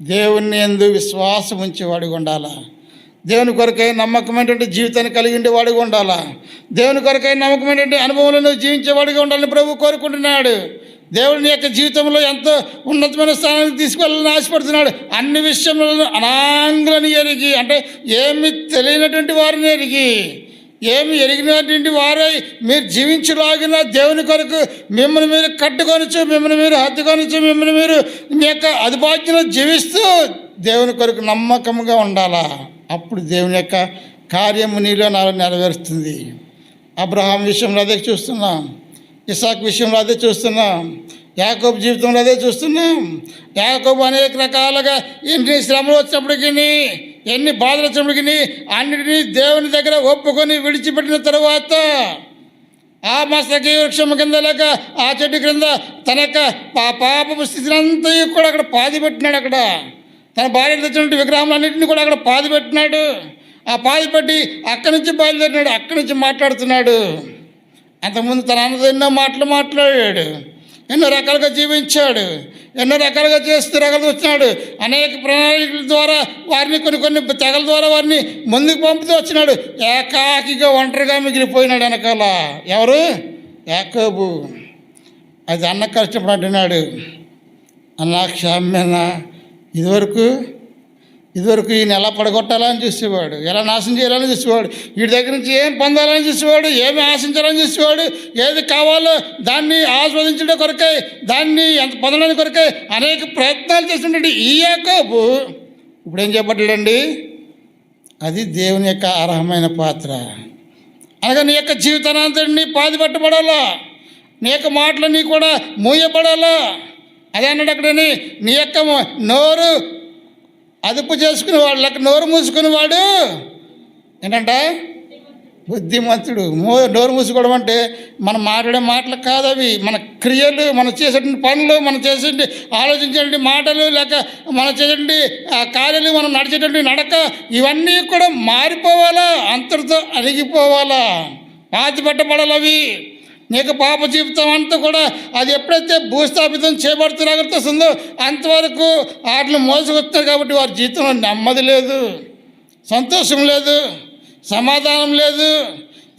దేవుణ్ణి యందు విశ్వాసం ఉంచేవాడుగా ఉండాలా. దేవుని కొరకై నమ్మకమైనటువంటి జీవితాన్ని కలిగి ఉండేవాడుగా ఉండాలా. దేవుని కొరకై నమ్మకమైనటువంటి అనుభవంలో జీవించేవాడిగా ఉండాలని ప్రభు కోరుకుంటున్నాడు. దేవుని యొక్క జీవితంలో ఎంతో ఉన్నతమైన స్థానానికి తీసుకెళ్ళాలని ఆశపడుతున్నాడు. అన్ని విషయంలో అనాంగులని ఎరిగి, అంటే ఏమి తెలియనటువంటి వారిని ఎరిగి, ఏమి ఎరిగినటువంటి వారై మీరు జీవించలాగిన దేవుని కొరకు మిమ్మల్ని మీరు కట్టుకొనచ్చు, మిమ్మల్ని మీరు హత్తుకొనచ్చు, మిమ్మల్ని మీరు మీ యొక్క అధిపాజ్యంలో జీవిస్తూ దేవుని కొరకు నమ్మకంగా ఉండాలా. అప్పుడు దేవుని యొక్క కార్యము నీలో నాలో నెరవేరుస్తుంది. అబ్రహాం విషయంలో అదే చూస్తున్నాం, ఇసాక్ విషయంలో అదే చూస్తున్నాం, యాకోబు జీవితంలో అదే చూస్తున్నాం. యాకోబు అనేక రకాలుగా ఎన్ని శ్రమలు వచ్చినప్పటికీ, ఎన్ని బాధలు వచ్చినప్పటికీ అన్నిటినీ దేవుని దగ్గర ఒప్పుకొని విడిచిపెట్టిన తర్వాత ఆ మస్తకి వృక్షం కింద లేక ఆ చెట్టు క్రింద తన యొక్క పాపపు స్థితిని అంతా కూడా అక్కడ పాది పెట్టినాడు. అక్కడ తన భార్య తెచ్చినటువంటి విగ్రహాలన్నింటినీ కూడా అక్కడ పాది పెట్టినాడు. ఆ పాది పెట్టి అక్కడి నుంచి బయలుదేరినాడు, అక్కడి నుంచి మాట్లాడుతున్నాడు. అంతకుముందు తన అన్నది ఎన్నో మాటలు మాట్లాడాడు, ఎన్నో రకాలుగా జీవించాడు, ఎన్నో రకాలుగా చేస్తూ రకాలు వచ్చినాడు. అనేక ప్రణాళికల ద్వారా వారిని కొన్ని తెగల ద్వారా వారిని ముందుకు పంపుతూ వచ్చినాడు. ఏకాకిగా ఒంటరిగా మిగిలిపోయినాడు వెనకాల. ఎవరు? యాకోబు. అది అన్న కష్టపడి అంటున్నాడు, అన్నా క్షామ్యనా, ఇదివరకు ఈయన ఎలా పడగొట్టాలని చూసేవాడు, ఎలా నాశనం చేయాలని చూసేవాడు, వీడి దగ్గర నుంచి ఏం పొందాలని చూసేవాడు, ఏమి ఆశించాలని చూసేవాడు, ఏది కావాలో దాన్ని ఆస్వాదించడం కొరకై, దాన్ని ఎంత పొందడానికి కొరకై అనేక ప్రయత్నాలు చేస్తుంటే ఈ యాకోబు ఇప్పుడు ఏం చెప్పట్లేదండి? అది దేవుని యొక్క అర్హమైన పాత్ర. అనగా నీ యొక్క జీవితానంతటిని పాదిపట్టబడాలా, నీ యొక్క మాటలన్నీ కూడా మూయబడాలా. అదే అన్నాడు అక్కడని, నీ యొక్క నోరు అదుపు చేసుకునేవాడు, లేక నోరు మూసుకునేవాడు ఏంటంట బుద్ధిమంతుడు. నోరు మూసుకోవడం అంటే మనం మాట్లాడే మాటలు కాదు, అవి మన క్రియలు, మనం చేసేటువంటి పనులు, మనం చేసేటువంటి ఆలోచించేటువంటి మాటలు, లేక మనం చేసేటువంటి కార్యాలు, మనం నడిచేటువంటి నడక, ఇవన్నీ కూడా మారిపోవాలా, అంతటితో అణిగిపోవాలా, పాతిపెట్టబడాలి. అవి నీకు పాప జీవితం అంతా కూడా అది ఎప్పుడైతే భూస్థాపితం చేయబడుతుందో అంతవరకు వాటిని మోసుకొస్తున్నారు. కాబట్టి వారి జీవితంలో నెమ్మది లేదు, సంతోషం లేదు, సమాధానం లేదు.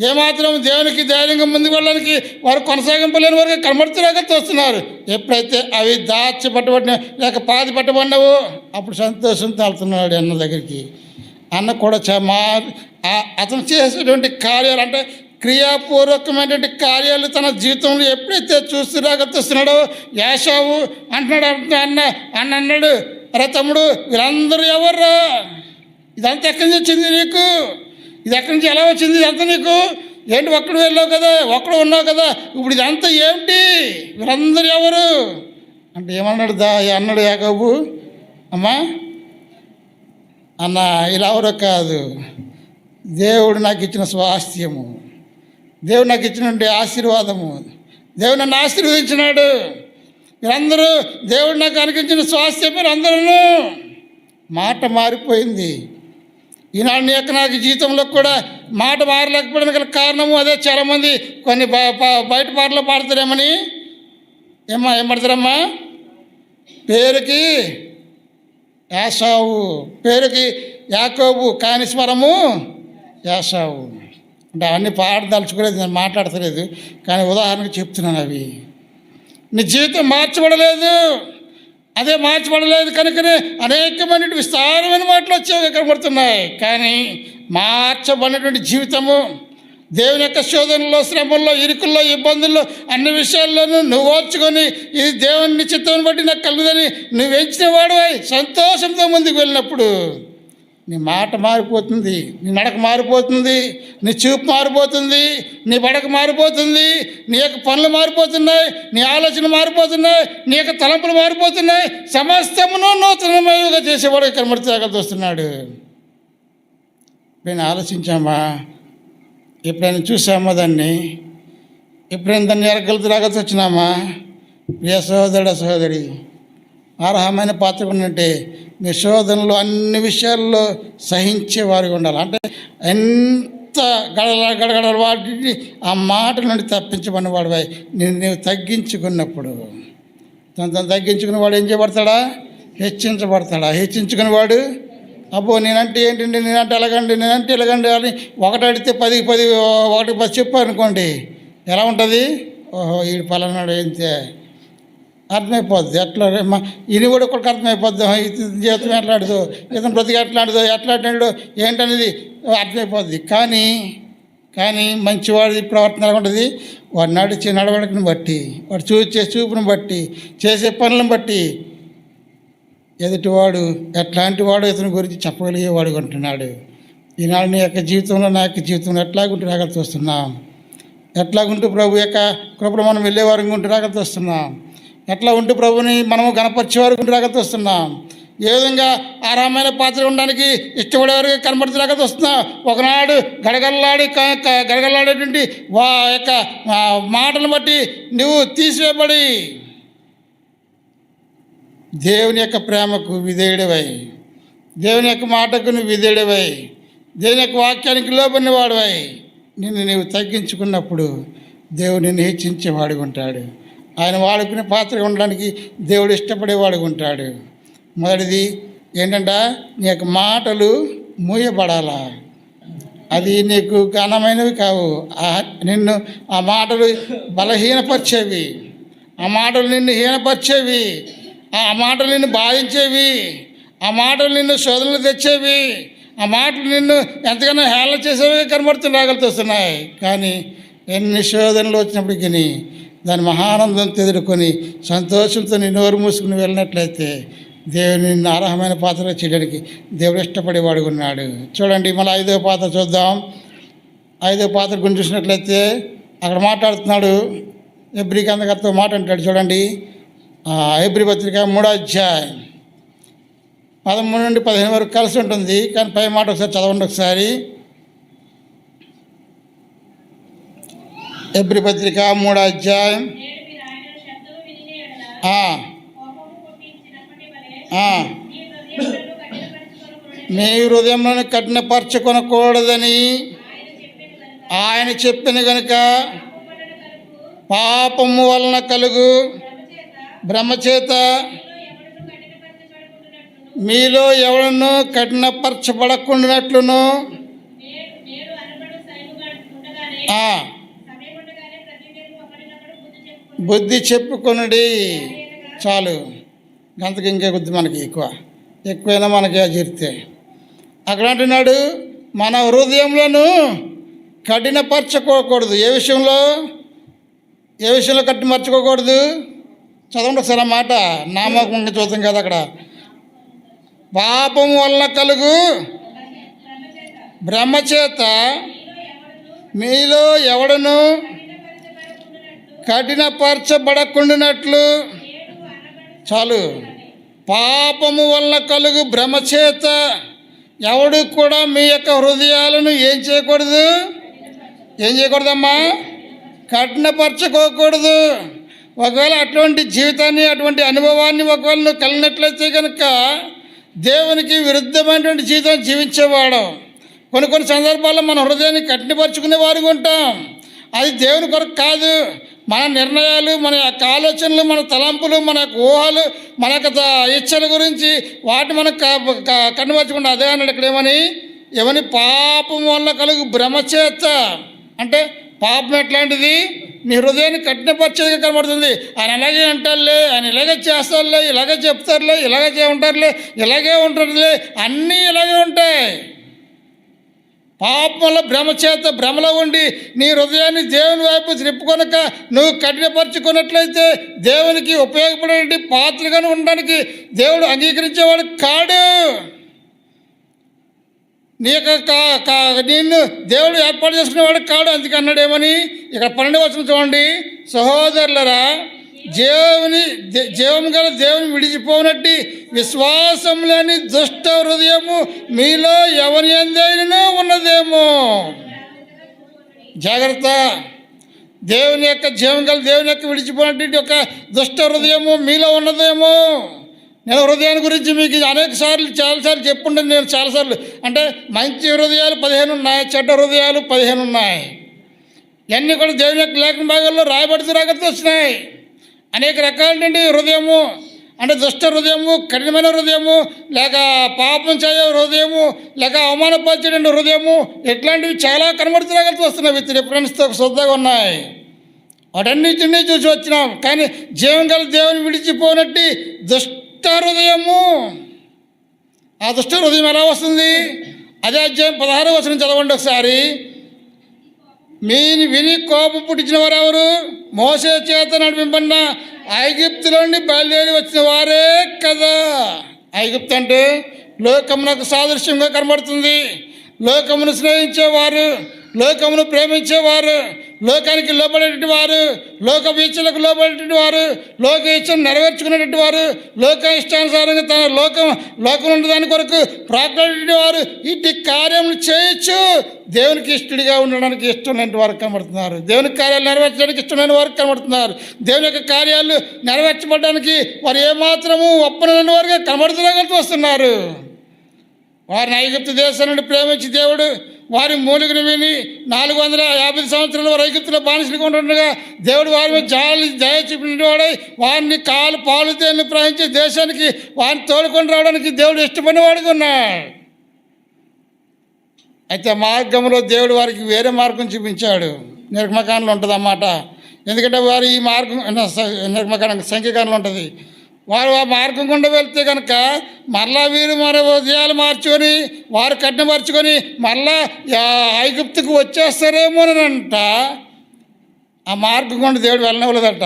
ఏమాత్రం దేవునికి ధైర్యంగా ముందుకు వెళ్ళడానికి వారు కొనసాగింపలేని వరకు కనబడుతులాగా చూస్తున్నారు. ఎప్పుడైతే అవి దాచిపట్టబడిన లేక పాది పట్టబడినవో అప్పుడు సంతోషంతో వెళ్తున్నాడు అన్న దగ్గరికి. అన్న కూడా అతను చేసేటువంటి కార్యాలు అంటే క్రియాపూర్వకమైనటువంటి కార్యాలు తన జీవితంలో ఎప్పుడైతే చూస్తున్నాడో యాషావు అన్నాడు, అరే తమ్ముడు వీళ్ళందరూ ఎవర్రా, ఇదంతా ఎక్కడి నుంచి వచ్చింది నీకు, ఇది ఎక్కడి నుంచి ఎలా వచ్చింది ఇదంతా నీకు, ఏంటి ఒక్కడు వెళ్ళావు కదా, ఒక్కడు ఉన్నావు కదా, ఇప్పుడు ఇదంతా ఏమిటి, వీళ్ళందరూ ఎవరు అంటే ఏమన్నాడు అన్నాడు యాకోబు, అమ్మా అన్న ఇలా ఎవరో కాదు, దేవుడు నాకు ఇచ్చిన స్వాస్థ్యము, దేవుడు నాకు ఇచ్చినటువంటి ఆశీర్వాదము, దేవుడు నన్ను ఆశీర్వదించినాడు, వీరందరూ దేవుడు నాకు అనుగించిన స్వాస్థ్యం అందరూ. మాట మారిపోయింది. ఈనాడు నీ యొక్క నాకు జీవితంలో కూడా మాట మారలేకపోవడానికి గల కారణము అదే. చాలామంది కొన్ని బయట పాటలు పాడతారేమని, ఏం పడతారమ్మా, పేరుకి యాసావు, పేరుకి యాకోబు కాని స్వరము యాసావు. అంటే అవన్నీ పాడదలుచుకోలేదు, నేను మాట్లాడతలేదు, కానీ ఉదాహరణకు చెప్తున్నాను. అవి నీ జీవితం మార్చబడలేదు, అదే మార్చబడలేదు కనుకనే అనేకమైన విస్తారమైన మాటలు వచ్చేవి కనబడుతున్నాయి. కానీ మార్చబడినటువంటి జీవితము దేవుని యొక్క శోధనలో, శ్రమల్లో, ఇరుకుల్లో, ఇబ్బందుల్లో, అన్ని విషయాల్లోనూ నువ్వు ఓర్చుకొని ఇది దేవుని చిత్తాన్ని బట్టి నాకు కలుగుదని నువ్వు ఎంచిన వాడువై సంతోషంతో ముందుకు వెళ్ళినప్పుడు నీ మాట మారిపోతుంది, నీ నడక మారిపోతుంది, నీ చూపు మారిపోతుంది, నీ బడక మారిపోతుంది, నీ యొక్క పనులు మారిపోతున్నాయి, నీ ఆలోచన మారిపోతున్నాయి, నీ యొక్క తలంపులు మారిపోతున్నాయి. సమస్తమును నూతనమయంగా చేసేవాడు కనబడుతూ వస్తున్నాడు. ఎప్పుడైనా ఆలోచించామా? ఎప్పుడైనా చూసామా దాన్ని? ఎప్పుడైనా దాన్ని ఎరగలుగుతూ వచ్చినామా? ప్రియ సహోదరుడు సహోదరి, అర్హమైన పాత్ర ఉన్నట్టే మీ శోధనలు అన్ని విషయాల్లో సహించేవారిగా ఉండాలి. అంటే ఎంత గడగడ వాటిని ఆ మాట నుండి తప్పించమని వాడివై నీవు తగ్గించుకున్నప్పుడు తను తగ్గించుకున్న వాడు ఏం చేయబడతాడా? హెచ్చించబడతాడా? హెచ్చించుకుని వాడు అబ్బో నేనంటే ఏంటండి, నేనంటే ఎలాగండి, నేనంటే ఇలాగండి అని ఒకటి అడిగితే 10 చెప్పారు అనుకోండి, ఎలా ఉంటుంది? ఓహో వీడు పలానాడు ఏంటే అర్థమైపోద్ది. ఎట్లా ఇది కూడా ఒకరికి అర్థమైపోద్ది. ఇతని జీవితం ఎట్లాడదు, ఇతను బ్రతికి ఎట్లాడినాడు ఏంటనేది అర్థమైపోద్ది. కానీ మంచివాడి ప్రవర్తన ఎలా ఉంటుంది? వాడు నడిచే నడవడికను బట్టి, వాడు చూసే చూపును బట్టి, చేసే పనులను బట్టి ఎదుటివాడు ఎట్లాంటి వాడు ఇతని గురించి చెప్పగలిగేవాడు ఉంటున్నాడు. ఈనాడు నీ యొక్క జీవితంలో, నా యొక్క జీవితంలో ఎట్లాగుంటూ రాగలుగుతూ వస్తున్నాం, ఎట్లాగుంటూ ప్రభు యొక్క కృపను మనం వెళ్ళేవారు ఉంటూ రాగలుగుతూ వస్తున్నాం, ఎట్లా ఉంటూ ప్రభుని మనము గణపరిచేవారు ఉంటూ రాగలుగుతూ వస్తున్నాం, ఏ విధంగా ఆరామైన పాత్ర ఉండడానికి ఇష్టపడేవారు కనబడుతూ రాగలుగుతూ వస్తున్నాం. ఒకనాడు గడగడలాడేటువంటి యొక్క మాటను బట్టి నువ్వు తీసివేయబడి దేవుని యొక్క ప్రేమకు విధేయుడివై, దేవుని యొక్క మాటకు నువ్వు విధేయుడివై, దేవుని యొక్క వాక్యానికి లోబడిన వాడివై నిన్ను నీవు తగ్గించుకున్నప్పుడు దేవుడు నిన్ను హెచ్చించేవాడుగా ఉంటాడు. ఆయన వాడుకునే పాత్రగా ఉండడానికి దేవుడు ఇష్టపడేవాడుగా ఉంటాడు. మొదటిది ఏంటంటే నీ యొక్క మాటలు మూయబడాలా. అది నీకు ఘనమైనవి కావు, నిన్ను ఆ మాటలు బలహీనపరిచేవి, ఆ మాటలు నిన్ను హీనపరిచేవి, ఆ మాటలు నిన్ను బాధించేవి, ఆ మాటలు నిన్ను శోధనలు తెచ్చేవి, ఆ మాటలు నిన్ను ఎంతగానో హేళన చేసేవి కనబడుతూ రాగలుగుతున్నాయి. కానీ ఎన్ని శోధనలు వచ్చినప్పటికీ దాని మహానందంతో ఎదుర్కొని సంతోషంతో నీ నోరు మూసుకుని వెళ్ళినట్లయితే దేవుని నిన్ను అర్హమైన పాత్ర చేయడానికి దేవుడు ఇష్టపడేవాడు ఉన్నాడు. చూడండి, మళ్ళీ 5వ పాత్ర చూద్దాం. 5వ పాత్ర గురించి చూసినట్లయితే అక్కడ మాట్లాడుతున్నాడు, ఎబ్రీ కందకర్తో మాట అంటాడు. చూడండి, ఎబ్రీ పత్రిక 3వ అధ్యాయం 13 నుండి 15 వరకు కలిసి ఉంటుంది. కానీ పై మాట ఒకసారి చదవండి. ఒకసారి ఎబ్రీ పత్రిక 3వ అధ్యాయం మీ హృదయంలో కఠినపరచుకొనకూడదని ఆయన చెప్పిన గనుక పాపము వలన కలుగు భ్రమచేత మీలో ఎవడను కఠినపరచబడకుండానట్లును బుద్ధి చెప్పుకొనుడి. చాలు, గంతకి ఇంకే బుద్ధి మనకి ఎక్కువైనా మనకి చేరితే. అక్కడ అంటున్నాడు, మన హృదయంలోను కఠినపరచుకోకూడదు. ఏ విషయంలో కఠినపరచుకోకూడదు? చదవండి ఒకసారి ఆ మాట. నామకంగా చూద్దాం కదా అక్కడ. పాపం వల్ల కలుగు భ్రమచేత మీలో ఎవడను కఠినపరచబడకుండానట్లు. చాలు. పాపము వల్ల కలుగు భ్రమచేత ఎవడు కూడా మీ యొక్క హృదయాలను ఏం చేయకూడదమ్మా? కఠినపరచుకోకూడదు. ఒకవేళ అటువంటి జీవితాన్ని, అటువంటి అనుభవాన్ని ఒకవేళ నువ్వు కలిగినట్లయితే కనుక దేవునికి విరుద్ధమైనటువంటి జీవితం జీవించేవాడు. కొన్ని సందర్భాల్లో మన హృదయాన్ని కఠినపరుచుకునే వారికి ఉంటాం. అది దేవుని కొరకు కాదు. మన నిర్ణయాలు, మన యొక్క ఆలోచనలు, మన తలంపులు, మన యొక్క ఊహలు, మన యొక్క ఇచ్చల గురించి వాటి మనం కఠినపరచుకుంటాం. అదే అన్నాడు ఇక్కడ. ఏమని పాపం వల్ల కలుగు భ్రమచేత అంటే పాపం ఎట్లాంటిది? నీ హృదయాన్ని కఠినపరిచేదిగా కనబడుతుంది. ఆయన అలాగే అంటారులే, ఆయన ఇలాగే చేస్తారులే, ఇలాగే చెప్తారులే, ఇలాగే ఉంటారులే, ఇలాగే ఉంటారులే, అన్నీ ఇలాగే ఉంటాయి. పాపంలో భ్రమలో ఉండి నీ హృదయాన్ని దేవుని వైపు త్రిప్పుకొనక నువ్వు కఠినపరుచుకున్నట్లయితే దేవునికి ఉపయోగపడే పాత్రగానే ఉండడానికి దేవుడు అంగీకరించేవాడు కాడు. నీ యొక్క నిన్ను దేవుడు ఏర్పాటు చేసుకునేవాడు కాడు. అందుకే అన్నాడు ఏమని ఇక్కడ 12వ వచనం చూడండి. సహోదరులరా, జీవం గల దేవుని విడిచిపోనట్టి విశ్వాసం లేని దుష్ట హృదయము మీలో ఎవరి ఎందైనా ఉన్నదేమో. జాగ్రత్త. దేవుని యొక్క జీవం గల దేవుని యొక్క విడిచిపోయినటువంటి ఒక దుష్ట హృదయము మీలో ఉన్నదేమో. నేను హృదయాన్ని గురించి మీకు చాలాసార్లు చెప్పుంటాను. నేను చాలాసార్లు అంటే మంచి హృదయాలు 15 ఉన్నాయి, చెడ్డ హృదయాలు 15 ఉన్నాయి. ఇవన్నీ కూడా దేవుని యొక్క లేఖన భాగాల్లో రాయబడుతూ వచ్చినాయి. అనేక రకాలైన హృదయము అంటే దుష్ట హృదయము, కఠినమైన హృదయము, లేక పాపం చేయ హృదయము, లేక అవమానపరిచే హృదయము, ఇట్లాంటివి చాలా కనబడుతూ వస్తున్నాయి. విత్ రిఫరెన్స్తో శ్రద్ధగా ఉన్నాయి. వాటన్నిటినీ చూసి వచ్చినాం. కానీ జీవం గల దేవుని విడిచిపోనట్టి దుష్ట హృదయము. ఆ దుష్ట హృదయం ఎలా వస్తుంది? అదే అధ్యాయం 16వ వచనం చదవండి ఒకసారి. మీని విని కోపం పుట్టించిన వారు ఎవరు? మోసే చేత నడిపింపన్న ఐగుప్తులోని బయలుదేరి వచ్చిన వారే కదా. ఐగుప్తు అంటే లోకమునకు సాదృశ్యంగా కనబడుతుంది. లోకమును స్నేహించేవారు, లోకమును ప్రేమించేవారు, లోకానికి లోబడేటువంటి వారు, లోక ఇచ్చలకు లోబడేటువంటి వారు, లోక ఇచ్చను నెరవేర్చుకునేటువంటి వారు, లోక ఇష్టానుసారంగా తన లోకం ఉన్న దాని కొరకు ప్రాకులాడేటువంటి వారు ఇట్టి కార్యములు చేయొచ్చు. దేవునికి ఇష్టడిగా ఉండడానికి ఇష్టమైన వారు కనబడుతున్నారు. దేవుని కార్యాలు నెరవేర్చడానికి ఇష్టమైన వారు కనబడుతున్నారు. దేవుని యొక్క కార్యాలు నెరవేర్చబడడానికి వారు ఏమాత్రము ఒప్పనలేని వారుగా కనబడుతూ వస్తున్నారు. వారిని ఐగుప్తు దేశం నుండి ప్రేమించి దేవుడు వారి మూలికను విని 450 సంవత్సరాల వారు ఐగుప్తులో బానిసలుగా ఉంటుండగా దేవుడు వారి మీద దయ చూపినవాడై వారిని పాలు తేనెలు ప్రవహించే దేశానికి వారిని తోడుకొని రావడానికి దేవుడు ఇష్టపడిన వాడుగా ఉన్నాడు. అయితే మార్గంలో దేవుడు వారికి వేరే మార్గం చూపించాడు. నిర్గమకాండలో ఉంటుంది అన్నమాట. ఎందుకంటే వారు ఈ మార్గం నిర్గమకాండ సంఖ్యాకాండలో ఉంటుంది. వారు ఆ మార్గం గుండా వెళ్తే కనుక మరలా వీరు మన ఉదయాలు మార్చుకొని వారు కఠినపరుచుకొని మరలా ఐగుప్తుకు వచ్చేస్తారేమోనంట. ఆ మార్గం గుండా దేవుడు వెళ్ళనివ్వలేదట.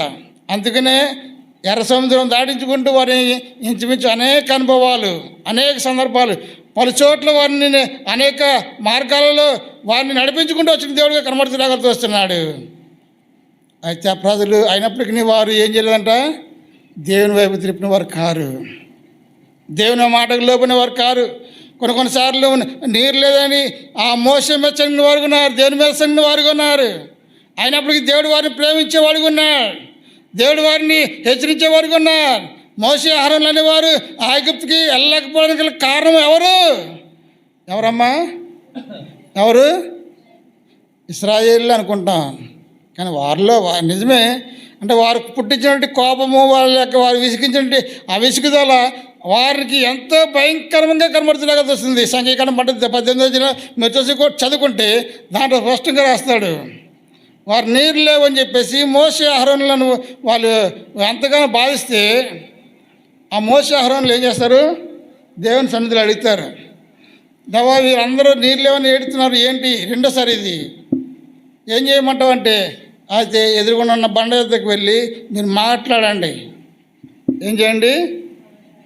అందుకనే ఎర్ర సముద్రం దాటించుకుంటూ వారిని ఇంచుమించు అనేక అనుభవాలు, అనేక సందర్భాలు, పలు చోట్ల వారిని అనేక మార్గాలలో వారిని నడిపించుకుంటూ వచ్చిన దేవుడిగా కనబడుతూ వస్తున్నాడు. అయితే ఆ ప్రజలు అయినప్పటికీ వారు ఏం చేయలేదంట? దేవుని వైపు తిరిపిన వారు కారు, దేవుని మాటకు లోపిన వారు కారు. కొన్నిసార్లు నీరు లేదని ఆ మోస మీద చనిన వారు ఉన్నారు, దేవుని మీద చనిన వారు ఉన్నారు. అయినప్పటికీ దేవుడు వారిని ప్రేమించేవాడు ఉన్నాడు, దేవుడు వారిని హెచ్చరించేవారు ఉన్నారు. మోసే ఆహారం అనేవారు ఐగుప్తుకి వెళ్ళకపోవడానికి కారణం ఎవరమ్మా? ఎవరు? ఇశ్రాయేలు అనుకుంటాం. కానీ వారిలో నిజమే అంటే వారు పుట్టించినటువంటి కోపము, వారు విసిగించినటువంటి ఆ విసుగుదల వారికి ఎంతో భయంకరంగా కనబడుతున్నా వస్తుంది. సంఖ్యాకాండం 18 మీరు చూసి చదువుకుంటే దాంట్లో స్పష్టంగా రాస్తాడు. వారు నీరు లేవని చెప్పేసి మోసే అహరోనులను వాళ్ళు ఎంతగానో బాధిస్తే ఆ మోసే అహరోనులు ఏం చేస్తారు? దేవుని సన్నిధిలో అడుగుతారు, దేవా వీరందరూ నీరు లేవని ఏడుతున్నారు ఏంటి? రెండోసారి ఇది ఏం చేయమంటావు అంటే, అయితే ఎదురుగుండా ఉన్న బండ దగ్గరికి వెళ్ళి మీరు మాట్లాడండి. ఏం చేయండి?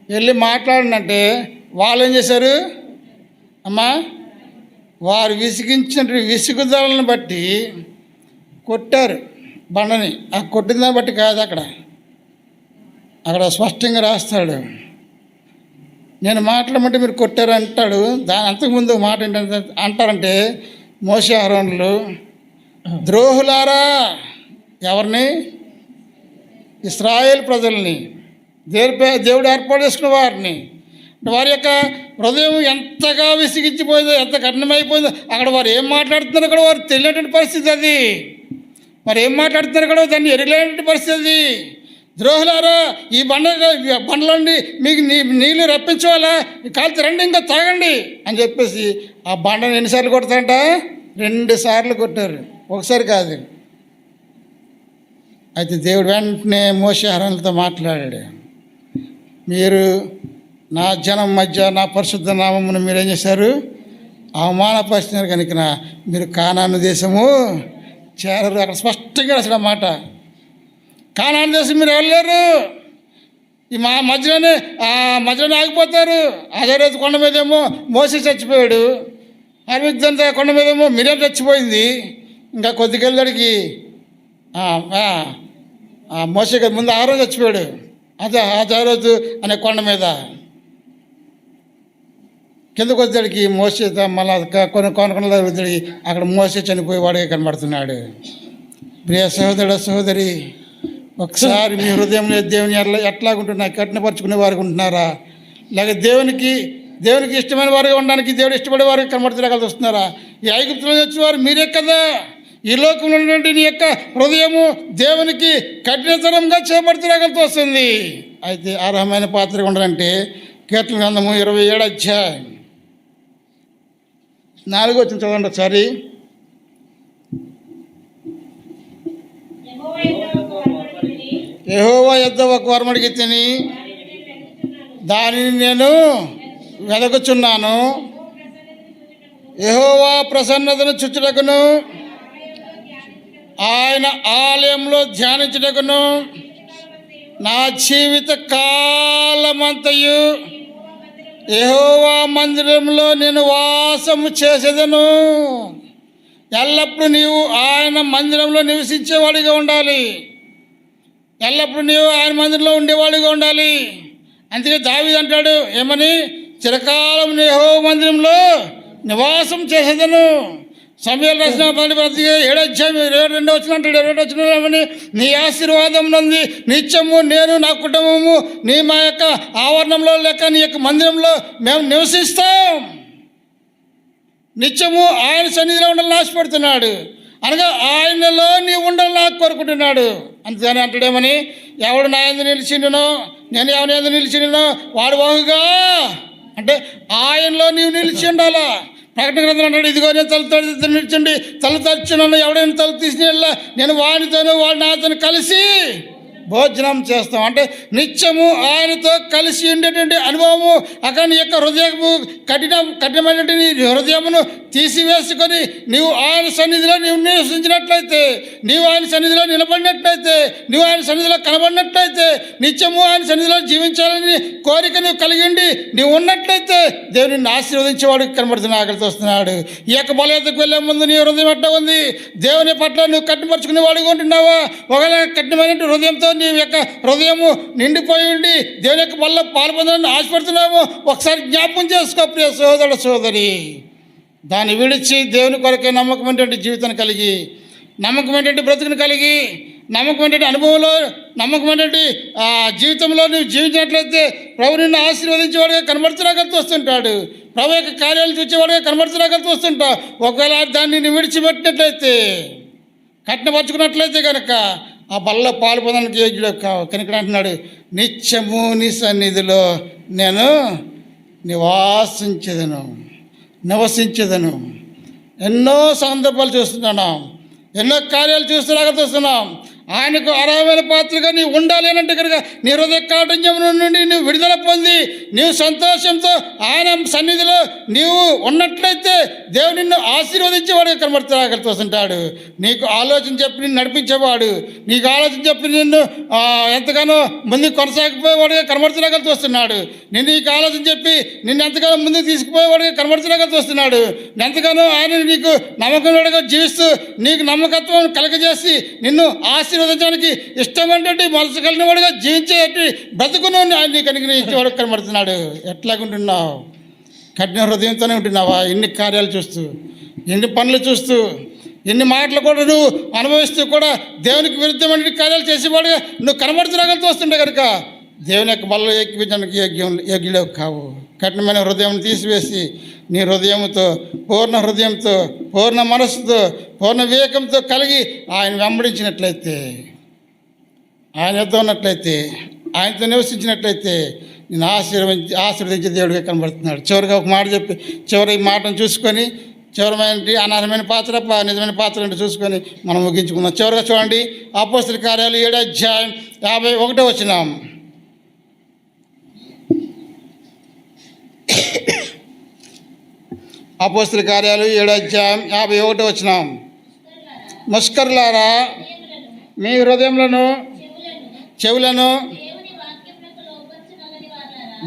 వెళ్ళి మాట్లాడండి అంటే వాళ్ళు ఏం చేశారు అమ్మా? వారు విసిగించిన విసుగుదలను బట్టి కొట్టారు బండని. ఆ కొట్టిన దాన్ని బట్టి కాదు, అక్కడ స్పష్టంగా రాస్తాడు. నేను మాట్లాడమంటే మీరు కొట్టారు అంటాడు. దాని అంతకుముందు మాట ఏంటంటే అంటారంటే, మోషే అహరోనులు ద్రోహులారా, ఎవరిని? ఇశ్రాయేల్ ప్రజల్ని, దేవుడు ఏర్పాటు చేసుకున్న వారిని. వారి యొక్క హృదయం ఎంతగా విసిగించిపోయిందో, ఎంత కఠినమైపోయిందో, అక్కడ వారు ఏం మాట్లాడుతున్నారో కూడా వారు తెలియనటువంటి పరిస్థితి అది. మరి ఏం మాట్లాడుతున్నారో కూడా దాన్ని ఎరగలేనటువంటి పరిస్థితి అది. ద్రోహులారా, ఈ బండలండి మీకు నీళ్ళు రప్పించాలా, కాల్చి రండి ఇంకా తాగండి అని చెప్పేసి ఆ బండను ఎన్నిసార్లు కొడతారంట? 2 సార్లు కొట్టారు, ఒకసారి కాదు. అయితే దేవుడు వెంటనే మోషే అహరోనులతో మాట్లాడాడు. మీరు నా జనం మధ్య నా పరిశుద్ధ నామమును మీరు ఏం చేశారు? అవమానపరిచినారు కనుక మీరు కానాను దేశము చేరరు. అక్కడ స్పష్టంగా అసలు మాట, కానాను దేశం మీరు వెళ్ళలేరు. ఈ మధ్యలోనే ఆగిపోతారు. అదే రోజు కొండ మీదేమో మోసే చచ్చిపోయాడు, అర్విగ్దంతా కొండ మీదేమో మిరియం చచ్చిపోయింది. ఇంకా కొద్దికెళ్ళడికి మోసే ముందు ఆ రోజు చచ్చిపోయాడు, అదే రోజు అనే కొండ మీద. కిందకు వచ్చేడికి మోసే మళ్ళీ కొన్ని కొనకొండల వచ్చేడికి అక్కడ మోసే చనిపోయేవాడే కనబడుతున్నాడు. ప్రియ సహోదరుడు సహోదరి, ఒకసారి మీ హృదయంలో దేవుని ఎట్లాగుంటున్నా కఠినపరుచుకునే వారికి ఉంటున్నారా, లేక దేవునికి ఇష్టమైన వారుగా ఉండడానికి దేవుడు ఇష్టపడే వారికి కనబడుతున్నా వస్తున్నారా? ఈ ఐగుప్తులో వచ్చేవారు మీరే కదా. ఈ లోకంలో ఉన్నటువంటి నీ యొక్క హృదయము దేవునికి కఠినతరంగా చేపడుతురాగలతో వస్తుంది. అయితే అర్హమైన పాత్రగా ఉండాలంటే కీర్తన గ్రంథము 27 అధ్యాయం 4 వచ్చిన చదవండి ఒకసారి. యెహోవా యొద్ద ఒక వరమడికి తిని దానిని నేను వెదకుచున్నాను. యెహోవా ప్రసన్నతను చుచ్చుటకును ఆయన ఆలయంలో ధ్యానించుటకును నా జీవిత కాలమంతయు యెహోవా మందిరంలో నేను వాసము చేసేదను. ఎల్లప్పుడూ నీవు ఆయన మందిరంలో నివసించేవాడిగా ఉండాలి. ఎల్లప్పుడూ నీవు ఆయన మందిరంలో ఉండేవాడిగా ఉండాలి. అందుకే దావీదు అంటాడు ఏమని? చిరకాలం యెహోవా మందిరంలో నివాసం చేసేదను. సమూయేలు రాసిన 7 అధ్యాయం 22 వచనం అంటాడు. 22 వచనం ఏమని? నీ ఆశీర్వాదం నుండి నిత్యము నేను నా కుటుంబము నీ మా యొక్క ఆవరణంలో లేక నీ యొక్క మందిరంలో మేము నివసిస్తాం. నిత్యము ఆయన సన్నిధిలో ఉండాలని ఆశపడుతున్నాడు. అనగా ఆయనలో నీ ఉండాలని నాకు కోరుకుంటున్నాడు. అంతేగాని అంటాడేమని? ఎవడు నా యందు నిలిచిండునో నేను ఎవరి యందు నిలిచిండునో వాడు బాగుగా అంటే ఆయనలో నీవు నిలిచి ఉండాలా. ప్రకటన గ్రంథం అంటాడు, ఇదిగో నేను తల నిలిచండి, తల తచ్చున్నాను, ఎవడైనా తల తీసిన నేను వాడితోనూ వాడు నాతో కలిసి భోజనం చేస్తాం. అంటే నిత్యము ఆయనతో కలిసి ఉండేటువంటి అనుభవము. అక్కడ నీ యొక్క హృదయము కఠినమైనటువంటి హృదయమును తీసివేసుకొని నీవు ఆయన సన్నిధిలో నీవు నివసించినట్లయితే, నీవు ఆయన సన్నిధిలో నిలబడినట్లయితే, నీవు ఆయన సన్నిధిలో కనబడినట్లయితే, నిత్యము ఆయన సన్నిధిలో జీవించాలని కోరిక నువ్వు కలిగి ఉండి నీవు ఉన్నట్లయితే దేవుని ఆశీర్వదించేవాడికి కనబడుతున్నా ఆకలితో వస్తున్నాడు. ఈ యొక్క బలహీనతకు వెళ్ళే ముందు నీ హృదయం ఎట్లా ఉంది? దేవుని పట్ల నువ్వు కట్టిపరుచుకునే వాడిగా ఉంటున్నావా? ఒకవేళ కఠినమైన హృదయంతో నీ యొక్క హృదయము నిండిపోయి ఉండి దేవుని యొక్క వల్ల పాల్పొందాలని ఆశపడుతున్నాము. ఒకసారి జ్ఞాపకం చేసుకో ప్రియ సోదరుడు సోదరి. దాన్ని విడిచి దేవుని కొరకే నమ్మకమైనటువంటి జీవితాన్ని కలిగి, నమ్మకమైనటువంటి బ్రతుకుని కలిగి, నమ్మకమైనటువంటి అనుభవంలో, నమ్మకమైనటువంటి జీవితంలో నువ్వు జీవించినట్లయితే ప్రభు నిన్ను ఆశీర్వదించేవాడుగా కనబడుతురాగలుతూ వస్తుంటాడు. ప్రభు యొక్క కార్యాలు చూసేవాడుగా కనబడుతురాగలుతూ వస్తుంటావు. ఒకవేళ దాన్ని నువ్వు విడిచిపెట్టినట్లయితే, కట్నపరుచుకున్నట్లయితే కనుక ఆ బల్ల పాలు పొందడానికి యోగ్యుడు కనుక అంటున్నాడు, నిత్యము నీ సన్నిధిలో నేను నివసించదను. ఎన్నో సందర్భాలు చూస్తున్నాం, ఎన్నో కార్యాలు చూస్తున్నాం. ఆయనకు అర్హమైన పాత్రగా నీవు ఉండాలి అని అంటే కనుక నీ హృదయ కాఠిన్యం నుండి నువ్వు విడుదల పొంది నీవు సంతోషంతో ఆయన సన్నిధిలో నీవు ఉన్నట్లయితే దేవుడు నిన్ను ఆశీర్వదించేవాడుగా కనబడుతూ నీకు ఆలోచన చెప్పి నిన్ను నడిపించేవాడు, నీకు ఆలోచన చెప్పి నిన్ను ఎంతగానో ముందుకు కొనసాగిపోయేవాడుగా కనబడుతురాగలుగుతూ వస్తున్నాడు. నీకు ఆలోచన చెప్పి నిన్ను ఎంతగానో ముందుకు తీసుకుపోయేవాడుగా కనబడుతురాగలుగుతూ వస్తున్నాడు. ఎంతగానో ఆయన నీకు నమ్మకంగా జీవిస్తూ నీకు నమ్మకత్వం కలగజేసి నిన్ను ఆశీర్వదించడానికి ఇష్టమైనటువంటి మనసు కలిగిన వాడుగా జీవించేటి బ్రతుకును ఆయన నీకు అనుగ్రహించేవాడు కనబడుతున్నాడు. ఎట్లాగుంటున్నావు? కఠిన హృదయంతోనే ఉంటున్నావా? ఎన్ని కార్యాలు చూస్తూ, ఎన్ని పనులు చూస్తూ, ఎన్ని మాటలు కూడా నువ్వు అనుభవిస్తూ కూడా దేవునికి విరుద్ధమైన కార్యాలు చేసేవాడుగా నువ్వు కనబడుతురాగలుగుతూ వస్తుంటే కనుక దేవుని యొక్క బలలో ఎక్కించడానికి యోగ్యులేవు కావు. కఠినమైన హృదయం తీసివేసి నీ హృదయంతో, పూర్ణ హృదయంతో, పూర్ణ మనస్సుతో, పూర్ణ వివేకంతో కలిగి ఆయన వెంబడించినట్లయితే, ఆయన యొద్ద ఉన్నట్లయితే, ఆయనతో నివసించినట్లయితే నేను ఆశీర్వదించే దేవుడిగా కనబడుతున్నాడు. చివరిగా ఒక మాట చెప్పి చివరి ఈ మాటను చూసుకొని చివరమైన అనర్హమైన పాత్ర నిజమైన పాత్ర అంటే చూసుకొని మనం ముగించుకుందాం. చివరిగా చూడండి, అపోస్తలుల కార్యాలు 7వ అధ్యాయం 51వ వచనం. అపోస్తలుల కార్యాలు 7వ అధ్యాయం 51వ వచనం. ముష్కరులారా, మీ హృదయములను చెవులను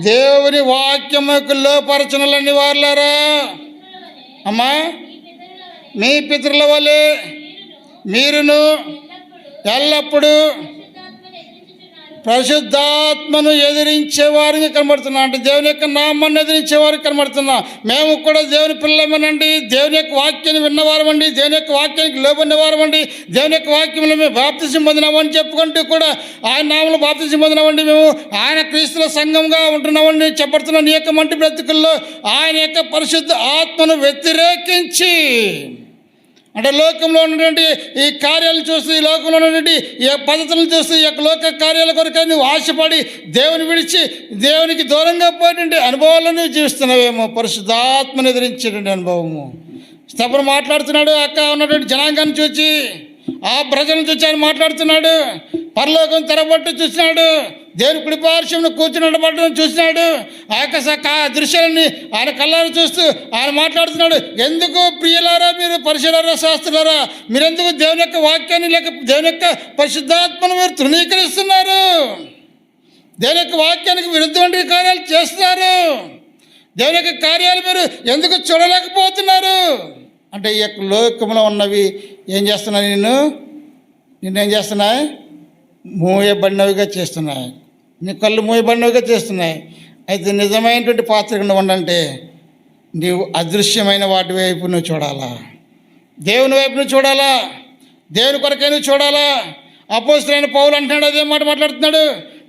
దేవుని వాక్యముకు లోపరచనలని వారులారా. అమ్మా, మీ పితరుల వలె మీరును ఎల్లప్పుడూ పరిశుద్ధాత్మను ఎదిరించేవారికి కనబడుతున్నా. అంటే దేవుని యొక్క నామాన్ని ఎదిరించేవారికి కనబడుతున్నా. మేము కూడా దేవుని పిల్లమనండి, దేవుని యొక్క వాక్యాన్ని విన్నవారమండి, దేవుని యొక్క వాక్యానికి లోబడినవారమండి, దేవుని యొక్క వాక్యంలో మేము బాప్తిసం పొందినామని చెప్పుకుంటూ కూడా ఆయన నామంలో బాప్తిసం పొందినామండి, మేము ఆయన క్రీస్తుల సంఘంగా ఉంటున్నామని చెప్పడుతున్న నీ యొక్క మంటి బ్రతుకుల్లో ఆయన యొక్క పరిశుద్ధ ఆత్మను వ్యతిరేకించి, అంటే లోకంలో ఉన్నటువంటి ఈ కార్యాలను చూస్తూ, ఈ లోకంలో ఉన్నటువంటి ఈ పద్ధతులను చూస్తూ, ఈ యొక్క లోక కార్యాల కొరకై నువ్వు ఆశపడి దేవుని విడిచి దేవునికి దూరంగా పోయేటువంటి అనుభవాలను నువ్వు జీవిస్తున్నావేమో. పరిశుద్ధాత్మను ఎదిరించేటువంటి అనుభవము. స్తెఫను మాట్లాడుతున్నాడు, అక్క ఉన్నటువంటి జనాంగాన్ని చూచి, ఆ ప్రజలను చూసి ఆయన మాట్లాడుతున్నాడు. పరలోకం తెరబట్టి చూసినాడు, దేవుని కుడిపార్శ్వంలో కూర్చున్నబట్టడం చూసినాడు. ఆ యొక్క దృశ్యాలని ఆయన కళ్ళారు చూస్తూ ఆయన మాట్లాడుతున్నాడు. ఎందుకు ప్రియులారా, మీరు పరిశీలారా, శాస్త్రులారా, మీరెందుకు దేవుని యొక్క వాక్యాన్ని లేక దేవుని యొక్క పరిశుద్ధాత్మను మీరు తృణీకరిస్తున్నారు? దేవుని యొక్క వాక్యానికి విరుద్ధమైన కార్యాలు చేస్తున్నారు. దేవుని యొక్క కార్యాలు మీరు ఎందుకు చూడలేకపోతున్నారు? అంటే ఈ యొక్క లోకంలో ఉన్నవి ఏం చేస్తున్నాయి? నిన్నేం చేస్తున్నాయి? మూయబడినవిగా చేస్తున్నాయి. నీ కళ్ళు మూయబడినవిగా చేస్తున్నాయి. అయితే నిజమైనటువంటి పాత్ర ఉండంటే నీవు అదృశ్యమైన వాటి వైపు నువ్వు చూడాలా, దేవుని వైపు నువ్వు చూడాలా, దేవుని కొరకే నువ్వు చూడాలా. అపోస్తలుడైన పౌలు అంటున్నాడు, అదే మాట మాట్లాడుతున్నాడు.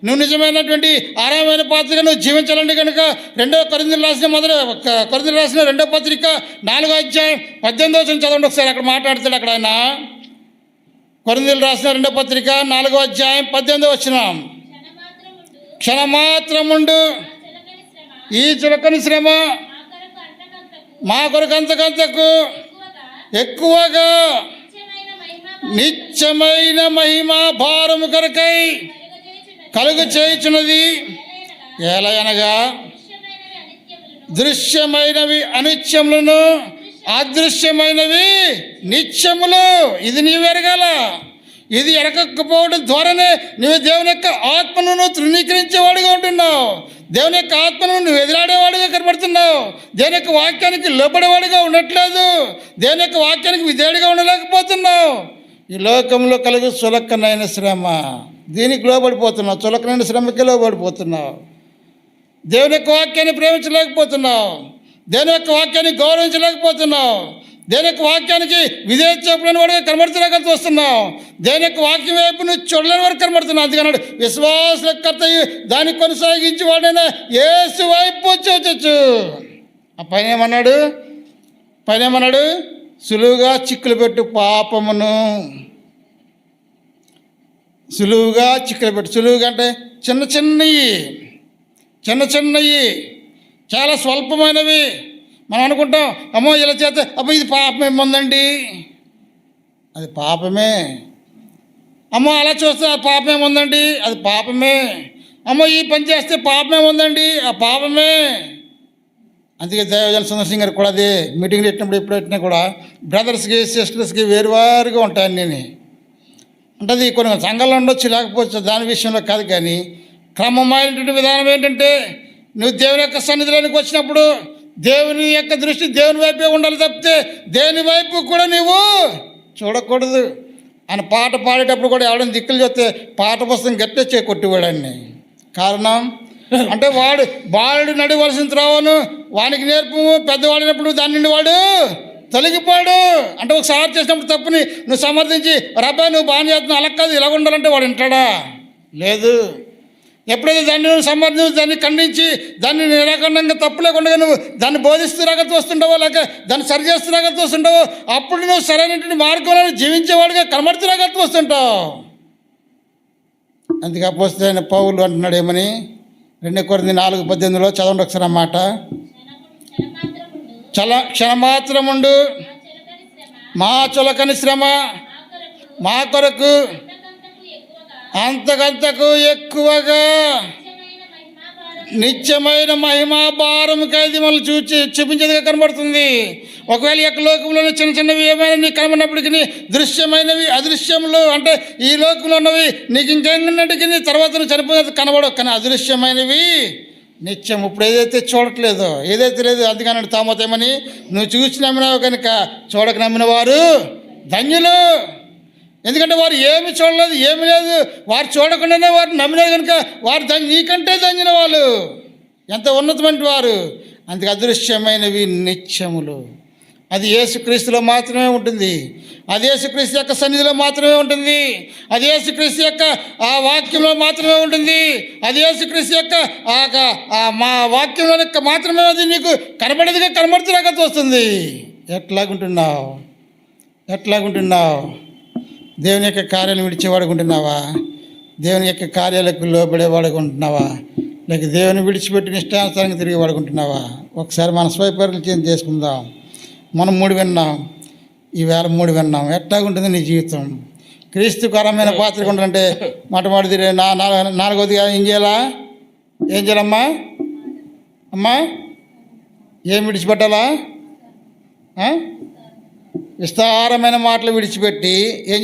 నువ్వు నిజమైనటువంటి అర్హమైన పాత్రగా నువ్వు జీవించాలంటే కనుక కొరింథీయులకు రాసిన 2వ పత్రిక 4వ అధ్యాయం 18వ వచనం చదవండి ఒకసారి. అక్కడ మాట్లాడుతాడు. అక్కడ ఆయన కొరింథీయులకు రాసిన 2వ పత్రిక 4వ అధ్యాయం 18వ వచనం. క్షణమాత్రముండు ఈ చులకని శ్రమ మా కొరకు అంతకంతకు ఎక్కువగా నిత్యమైన మహిమ భారము కొరకై కలుగు చేయుచున్నది. ఎలయనగా దృశ్యమైనవి అనిత్యములను, అదృశ్యమైనవి నిత్యములు. ఇది నీవు ఎరగాల. ఇది ఎరగకపోవడం ద్వారానే నువ్వు దేవుని యొక్క ఆత్మను తృణీకరించేవాడిగా ఉంటున్నావు. దేవుని యొక్క ఆత్మను నువ్వు ఎదురాడేవాడిగా కనబడుతున్నావు. దేవుని యొక్క వాక్యానికి లోపడేవాడిగా ఉండట్లేదు. దేవుని యొక్క వాక్యానికి విధేయుడిగా ఉండలేకపోతున్నావు. ఈ లోకంలో కలుగు చులకనైన శ్రమ, దీనికి లోబడిపోతున్నావు. చులకనైన శ్రమకి లోబడిపోతున్నావు. దేవుని యొక్క వాక్యాన్ని ప్రేమించలేకపోతున్నావు. దేవుని యొక్క వాక్యాన్ని గౌరవించలేకపోతున్నావు. దేవుని యొక్క వాక్యానికి విధేయత చూపలేని వాడిగా కనబడుతున్నా వస్తున్నావు. దేవుని యొక్క వాక్యం వైపు నువ్వు చూడలేని వరకు కనబడుతున్నావు. అందుకన్నాడు, విశ్వాసుల కర్త దాన్ని కొనసాగించి వాడైనా యేసు వైపు చూచొచ్చు. ఆ పైన ఏమన్నాడు? సులువుగా చిక్కులు పెట్టు పాపమును. సులువుగా చిక్కులు పెట్టు. సులువుగా అంటే చిన్న చిన్నవి, చాలా స్వల్పమైనవి. మనం అనుకుంటాం, అమ్మో ఇలా చేస్తే అమ్మో ఇది పాపం ఏముందండి. అది పాపమే. అమ్మో అలా చూస్తే ఆ పాపం ఏముందండి, అది పాపమే. అమ్మో ఈ పని చేస్తే పాపం ఏముందండి, ఆ పాపమే. అందుకే దైవజన సుందర్ సింగ్ గారు కూడా అదే మీటింగ్లు పెట్టినప్పుడు ఎప్పుడు పెట్టినా కూడా బ్రదర్స్కి సిస్టర్స్కి వేరువారుగా ఉంటాయి అన్నీ. అంటే అది కొన్ని సంఘాలు ఉండొచ్చు, లేకపోవచ్చు, దాని విషయంలో కాదు. కానీ క్రమమైనటువంటి విధానం ఏంటంటే నువ్వు దేవుని యొక్క సన్నిధిలోనికి వచ్చినప్పుడు దేవుని యొక్క దృష్టి దేవుని వైపే ఉండాలి తప్పితే దేని వైపు కూడా నువ్వు చూడకూడదు. ఆయన పాట పాడేటప్పుడు కూడా ఎవడైనా దిక్కులు చెప్తే పాట పుస్తకం గట్టెచ్చే కొట్టివాడాన్ని. కారణం అంటే వాడు బాలుడు నడవలసిన త్రోవను వానికి నేర్పు, పెద్దవాడినప్పుడు దాని నుండి వాడు తొలగిపోయాడు. అంటే ఒకసారి చేసినప్పుడు తప్పుని నువ్వు సమర్థించి రబ్బా నువ్వు బాగా చేస్తున్నావు అలా కాదు ఇలా ఉండాలంటే వాడు వింటాడా? లేదు. ఎప్పుడైతే దాన్ని నువ్వు సమర్థించి దాన్ని ఖండించి దాన్ని నిరాకరణంగా తప్పు లేకుండా నువ్వు దాన్ని బోధిస్తూ రాగతి వస్తుంటావో, లేక దాన్ని సరి చేస్తూ రాగతి వస్తుంటావో, అప్పుడు నువ్వు సరైన మార్గంలో జీవించేవాడిగా కనబడుతూ రాగతి వస్తుంటావు. అందుకే అపోస్తలుడైన పౌలు అంటున్నాడు ఏమని, 2 కొరింథీ 4:18 చదవండి ఒకసారి ఆ మాట. క్షణమాత్రముండు మా చులకని శ్రమ మా కొరకు అంతకంతకు ఎక్కువగా నిత్యమైన మహిమా భారముకై మనల్ని చూపించేదిగా కనబడుతుంది. ఒకవేళ ఈ యొక్క లోకంలోని చిన్న చిన్నవి ఏమైనా నీకు కనబడినప్పటికీ దృశ్యమైనవి అదృశ్యములు అంటే ఈ లోకంలో ఉన్నవి నీకు ఇంకెన్నటికీ తర్వాత నువ్వు చనిపోతే కనబడవు. కానీ అదృశ్యమైనవి నిత్యం. ఇప్పుడు ఏదైతే చూడట్లేదో ఏదైతే లేదు అందుకని తామతేమని నువ్వు చూసి నమ్మినావు కనుక చూడక నమ్మిన వారు ధన్యులు. ఎందుకంటే వారు ఏమి చూడలేదు, ఏమి లేదు, వారు చూడకుండానే వారు నమ్మినారు కనుక వారు నీకంటే ధన్యుల వాళ్ళు, ఎంత ఉన్నతమైన వారు. అందుకే అదృశ్యమైనవి నిత్యములు. అది యేసుక్రీస్తులో మాత్రమే ఉంటుంది. అది యేసుక్రీస్తు యొక్క సన్నిధిలో మాత్రమే ఉంటుంది. అది యేసుక్రీస్తు యొక్క ఆ వాక్యంలో మాత్రమే ఉంటుంది. అది యేసుక్రీస్తు యొక్క మా వాక్యంలో మాత్రమే అది నీకు కనబడేదిగా కనబడుతులాగా వస్తుంది. ఎట్లాగుంటున్నావు? దేవుని యొక్క కార్యాలు విడిచేవాడుకుంటున్నావా? దేవుని యొక్క కార్యాలకు లోబడేవాడుకుంటున్నావా? లేక దేవుని విడిచిపెట్టి ఇష్టానుసారంగా తిరిగి వాడుకుంటున్నావా? ఒకసారి మన స్వయపరిచయం చేసుకుందాం. మనం 3 విన్నాం, ఈవేళ 3 విన్నాం. ఎట్లాగుంటుంది నీ జీవితం? క్రీస్తుకరమైన పాత్ర ఉండాలంటే మొట్టమొదటి 4వదిగా ఏం చేయాలమ్మా? ఏం విడిచిపెట్టాలా? విస్తారమైన మాటలు విడిచిపెట్టి ఏం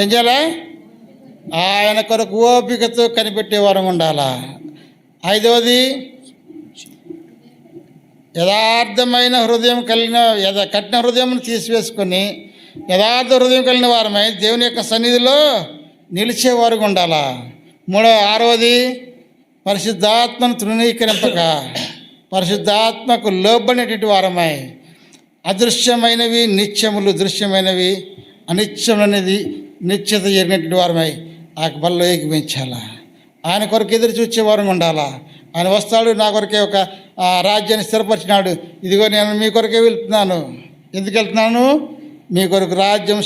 చేయాలా? ఆయన కొరకు ఓపికతో కనిపెట్టేవారు ఉండాలా. 5వది యథార్థమైన హృదయం కలిగిన కఠిన హృదయం తీసివేసుకొని యథార్థ హృదయం కలిగిన వారమై దేవుని యొక్క సన్నిధిలో నిలిచేవారు ఉండాలా. 6వది పరిశుద్ధాత్మను తృణీకరింపక పరిశుద్ధాత్మకు లోబడినటువంటి వారమై అదృశ్యమైనవి నిత్యములు, దృశ్యమైనవి అనిత్యములు అనేది నిత్యత జరిగినటువంటి వారమై ఆ బల్లో ఏకమించాలా. ఆయన కొరకు ఎదురు చూచేవారు ఉండాలా. ఆయన వస్తాడు, నా కొరకే ఒక రాజ్యాన్ని స్థిరపరిచినాడు, ఇదిగో నేను మీ కొరకే వెళ్తున్నాను. ఎందుకు వెళ్తున్నాను? మీ కొరకు రాజ్యం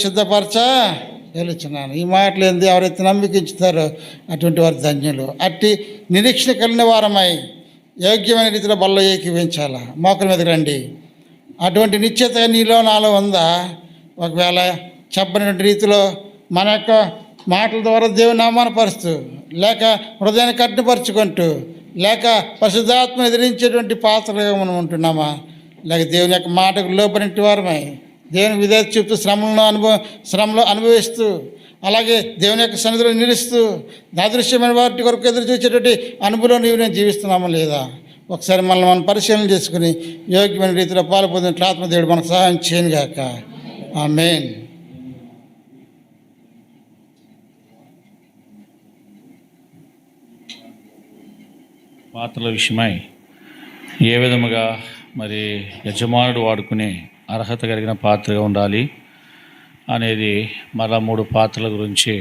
వెళ్తున్నాను. ఈ మాటలు ఏంది? ఎవరైతే నమ్మికించుతారో అటువంటి వారు ధన్యులు. అట్టి నిరీక్షణ కలిగిన వారమై యోగ్యమైన రీతిలో బల్లో ఏకీవించాలా. మోకల మీదకి రండి. అటువంటి నిశ్చిత నీలో నాలో ఉందా? ఒకవేళ చెప్పినటువంటి రీతిలో మన యొక్క మాటల ద్వారా దేవుని అవమానపరుస్తూ, లేక హృదయాన్ని కట్టుపరుచుకుంటూ, లేక పరిశుద్ధాత్మ ఎదిరించేటువంటి పాత్రలుగా మనం ఉంటున్నామా? లేక దేవుని యొక్క మాటకు లోబడినటువంటి వారమై దేవుని విధేయత చూపుతూ శ్రమలో అనుభవిస్తూ, అలాగే దేవుని యొక్క సన్నిధిలో నిలుస్తూ అదృశ్యమైన వాటి కొరకు ఎదురు చూసేటువంటి అనుభవం నేను జీవిస్తున్నామా లేదా? ఒకసారి మనం పరిశీలన చేసుకుని యోగ్యమైన రీతిలో పాలు పొందినట్లు ఆత్మదేవుడు మనకు సహాయం చేయనుగాక. ఆమేన్. పాత్రల విషయమై ఏ విధముగా మరి యజమానుడు వాడుకునే అర్హత కలిగిన పాత్రగా ఉండాలి అనేది మరలా 3 పాత్రల గురించి